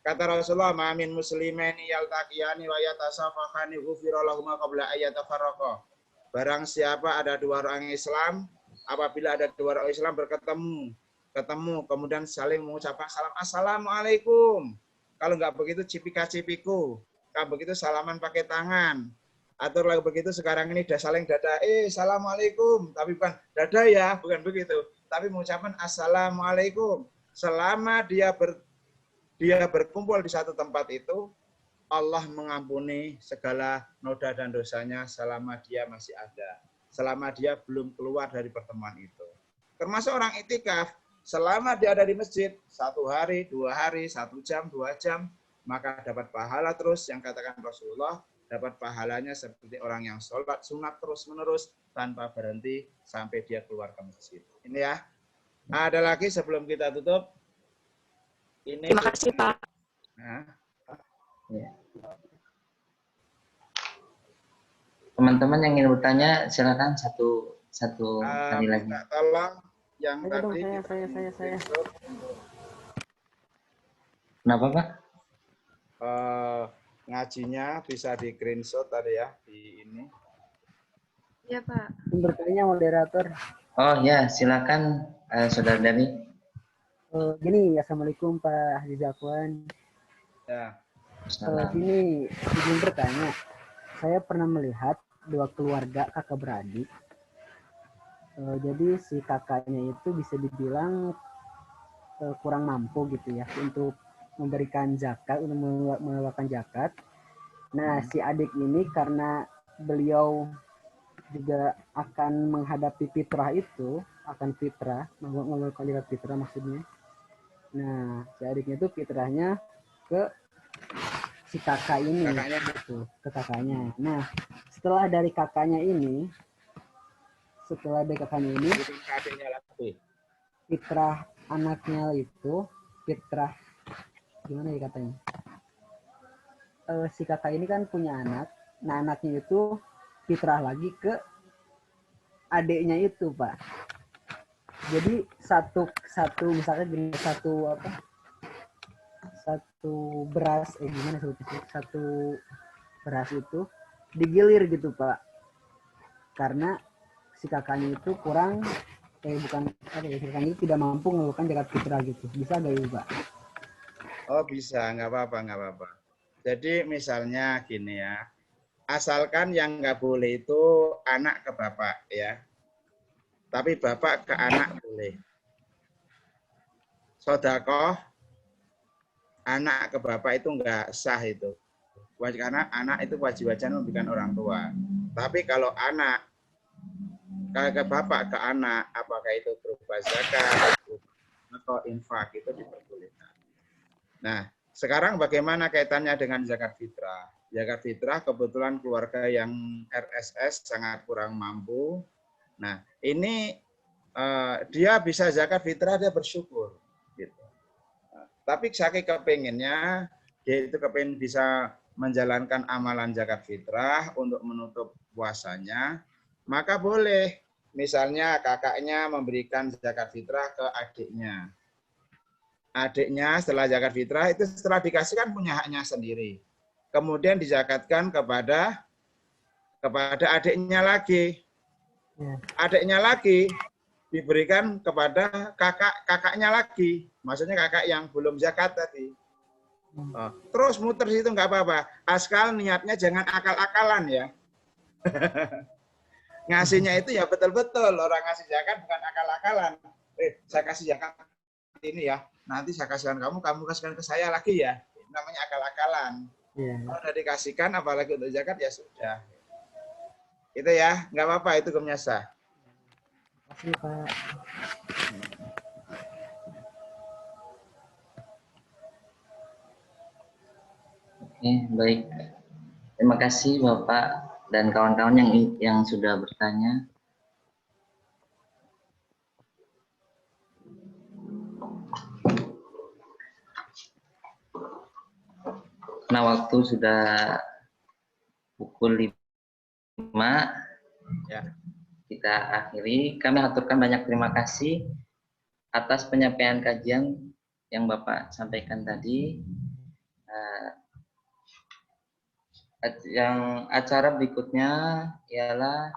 kata Rasulullah, "Ma'min muslimaini yaltaqiyani wa yatasafahani ghufira lahuma qabla ayyatafarraqa." Barang siapa ada dua orang Islam, apabila ada dua orang Islam ketemu, kemudian saling mengucapkan salam, assalamualaikum. Kalau nggak begitu cipika-cipiku. Kalau begitu salaman pakai tangan. Atau kalau begitu sekarang ini udah saling dada, assalamualaikum. Tapi bukan dada ya, bukan begitu. Tapi mengucapkan assalamualaikum. Selama dia berkumpul di satu tempat itu, Allah mengampuni segala noda dan dosanya selama dia masih ada. Selama dia belum keluar dari pertemuan itu. Termasuk orang itikaf, selama dia ada di masjid, 1 hari, 2 hari, 1 jam, 2 jam, maka dapat pahala terus yang katakan Rasulullah, dapat pahalanya seperti orang yang sholat sunat terus-menerus tanpa berhenti sampai dia keluar ke masjid. Ini ya. Ada lagi sebelum kita tutup? Ini Terima kasih, Pak. Nah. Ya. Teman-teman yang ingin bertanya silakan satu kali lagi. Tolong yang Ayo tadi dong, saya. Kenapa, Pak? Ngajinya bisa di screenshot tadi ya di ini. Ya, Pak. Bertanya moderator. Oh ya, silakan Saudara Dani. Gini, assalamualaikum Pak Haji Zakwan. Ya. Gini, izin bertanya. Saya pernah melihat 2 keluarga kakak beradik. Jadi si kakaknya itu bisa dibilang kurang mampu gitu ya untuk memberikan zakat, untuk mengeluarkan zakat. Nah, si adik ini karena beliau juga akan menghadapi fitrah itu, akan fitrah, mengeluarkan zakat fitrah maksudnya. Nah, si adiknya itu fitrahnya ke si kakak ini, gitu, ke kakaknya. Nah, setelah dari kakaknya ini, fitrah anaknya itu, fitrah gimana ya katanya? Si kakak ini kan punya anak, nah anaknya itu fitrah lagi ke adiknya itu, Pak. Jadi satu misalkan gini, satu beras satu beras itu digilir gitu, Pak. Karena si kakaknya itu kurang si kakaknya itu tidak mampu melakukan zakat fitrah gitu. Bisa nggak, Pak? Oh bisa, nggak apa-apa. Jadi misalnya gini ya, asalkan yang nggak boleh itu anak ke bapak ya, tapi bapak ke anak boleh. Sodakoh anak ke bapak itu nggak sah itu, karena anak itu wajib-wajiban memberikan orang tua. Tapi kalau anak ke bapak ke anak, apakah itu berupa zakat atau infak, itu diperbolehkan. Nah, sekarang bagaimana kaitannya dengan zakat fitrah? Zakat fitrah kebetulan keluarga yang RSS sangat kurang mampu. Nah, ini dia bisa zakat fitrah, dia bersyukur. Gitu. Nah, tapi saking kepengennya, dia itu kepengen bisa menjalankan amalan zakat fitrah untuk menutup puasanya, maka boleh. Misalnya kakaknya memberikan zakat fitrah ke adiknya. Adiknya setelah zakat fitrah itu setelah dikasihkan punya haknya sendiri. Kemudian dizakatkan kepada adiknya lagi. Adiknya lagi diberikan kepada kakaknya lagi. Maksudnya kakak yang belum zakat tadi. Terus muter situ nggak apa-apa. Asal niatnya jangan akal-akalan ya. Ngasihnya itu ya betul-betul. Orang ngasih zakat bukan akal-akalan. Saya kasih zakat ini ya. Nanti saya kasihkan kamu, kamu kasihkan ke saya lagi ya. Namanya akal-akalan. Kalau udah dikasihkan, apalagi untuk zakat ya sudah. Itu ya, nggak apa-apa, itu hukumnya sah. Terima kasih, Pak. Oke, baik. Terima kasih Bapak dan kawan-kawan yang sudah bertanya. Karena waktu sudah pukul 5, Ya. kita akhiri. Kami aturkan banyak terima kasih atas penyampaian kajian yang Bapak sampaikan tadi. Yang acara berikutnya ialah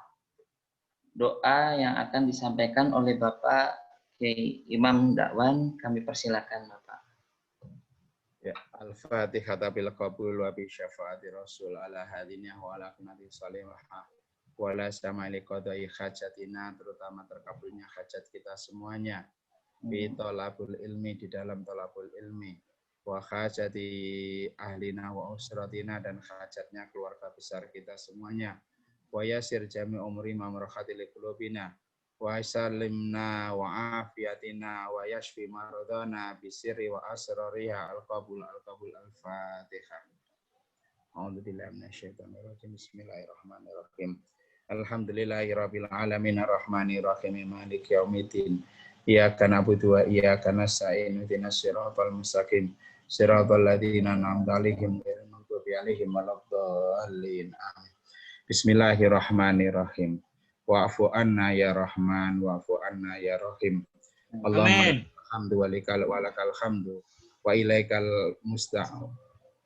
doa yang akan disampaikan oleh Bapak Kiai Imam Dakwan. Kami persilakan Bapak. Ya, Al-Fatihah bil qabul wa bi syafaati Rasul ala hadinah wa ala kunati salimah wa la sama'ili qadai hajatina, terutama terkabulnya hajat kita semuanya. Bi talabul ilmi, di dalam talabul ilmi, wa hajati ahlina wa usratina, dan hajatnya keluarga besar kita semuanya. Wa yasir jami umri mamrohati li qulubina wa sallimna wa afiatina wa yashfi maradana bisirri wa asrariha al-qabul al-Fatihah. A'udzubillahi minasyaitonir rajim. Bismillahirrahmanirrahim. Alhamdulillahirabbil alamin arrahmanir rahim maliki yaumiddin. Iyyaka na'budu wa iyyaka nasta'in ihdinas siratal mustaqim siratal ladzina an'amta 'alaihim ghairil maghdubi alaihim waladdallin. Amin. Bismillahirrahmanirrahim. Wa'fu anna ya Rahman, wa'fu anna ya Rahim. Allahumma hamdu walakal hamdu wa ilaikal musta'an.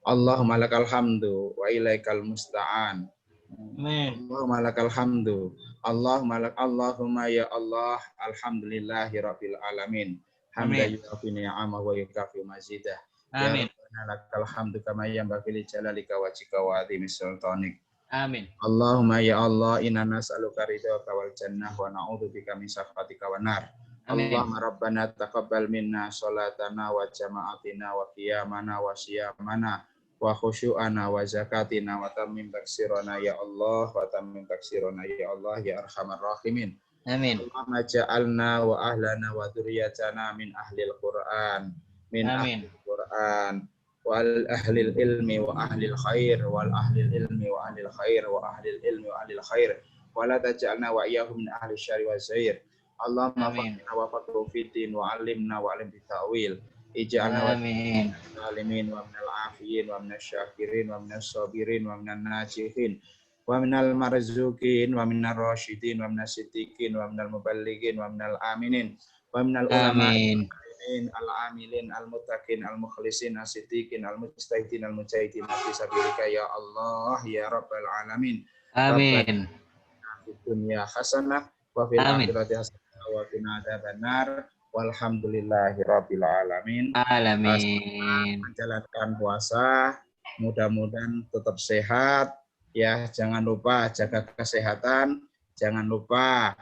Allahumma lakal hamdu wa ilaikal musta'an. Amin. Allahumma lakal hamdu. Allahumma ya Allah, alhamdulillahi rabbil alamin. Hamdan yukafi ni'amah wa yukafi mazidah. Amin. Ya Rabbana lakal hamdu kama yanbaghi li jalalika wajhika wa 'azimi sultanik. Amin. Allahumma ya Allah, inna nas'aluka ridhaka wal jannah wa na'udzubika min sakhatika wan nar. Allahumma rabbana taqabbal minna salatana wa jama'atina wa qiyamana wa siyamana wa khusyu'ana wa zakatina wa tammim taksirana ya Allah, wa tammim taksirana ya Allah ya arhamar rahimin. Amin. Allahumma ja'alna wa ahlana wa dzurriyyatana min ahlil Qur'an, min ahlil Qur'an wal ahlil ilmi wa ahlil khair wal ahlil ilmi wa ahlil khair wa ahlil ilmi wa ahlil khair wa la taj'alna wa iyyahum min ahli syarri wa zair. Allahumma faqihna wa faqih fiddin wa 'allimna wa 'allim bitawil. Ij'alna amin alimin wa minal afiyin wa minasy syakirin wa minas sabirin wa minan najihin wa minal marzuqin wa minar rasyidin wa minas siddiqin wa minal muballighin wa minal aminin wa minal ulama al-amilin, al-muttaqin, al-mukhlisin, as-siddiqin, al-mujtahidin, al-mujahidin fi sabilika ya Allah ya rabbal alamin. Amin. Fi dunya hasanah wa fil akhirati hasanah wa qina adzabannar. Walhamdulillahi rabbil alamin. Amin. Menjalankan puasa, mudah-mudahan tetap sehat ya. Jangan lupa jaga kesehatan, jangan lupa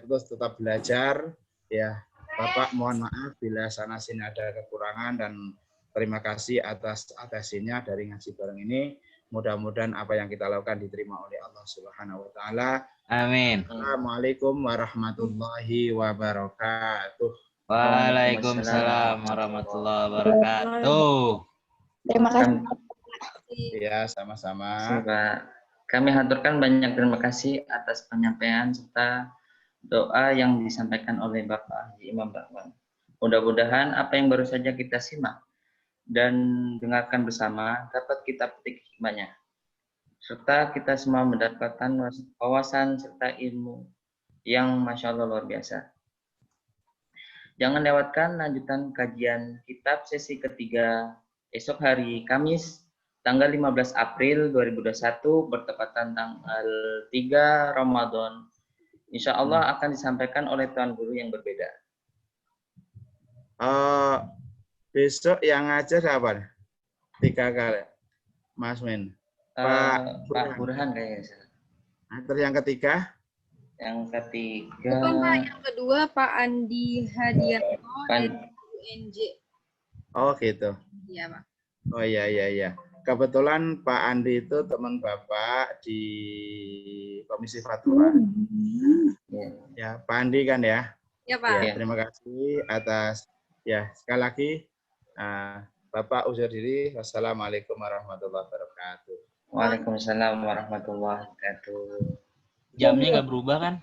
terus tetap belajar ya. Bapak mohon maaf bila sana sini ada kekurangan, dan terima kasih atas atasinya dari ngaji bareng ini. Mudah-mudahan apa yang kita lakukan diterima oleh Allah Subhanahu wa taala. Amin. Assalamualaikum warahmatullahi wabarakatuh. Waalaikumsalam warahmatullahi wabarakatuh. Terima kasih. Ya, sama-sama. Kami haturkan banyak terima kasih atas penyampaian serta doa yang disampaikan oleh Bapak Haji Imam Dakwan. Mudah-mudahan apa yang baru saja kita simak dan dengarkan bersama dapat kita petik hikmahnya, serta kita semua mendapatkan wawasan serta ilmu yang Masya Allah luar biasa. Jangan lewatkan lanjutan kajian kitab sesi ketiga esok hari Kamis tanggal 15 April 2021 bertepatan tanggal 3 Ramadan. Insya Allah akan disampaikan oleh Tuan Guru yang berbeda. Besok yang ngajar apa? 3 kali, Mas Min. Pak Burhan kayaknya. Nah, terus yang ketiga? Yang ketiga. Bukan Pak, yang kedua Pak Andi Hadianto dari UNJ. Oh gitu. Iya Pak. Oh iya. Kebetulan Pak Andi itu teman Bapak di Komisi Fatwa. Ya, Pak Andi kan ya? Ya Pak. Ya, terima kasih atas sekali lagi Bapak uzur diri. Wassalamualaikum warahmatullahi wabarakatuh. Waalaikumsalam warahmatullahi wabarakatuh. Jamnya nggak berubah kan?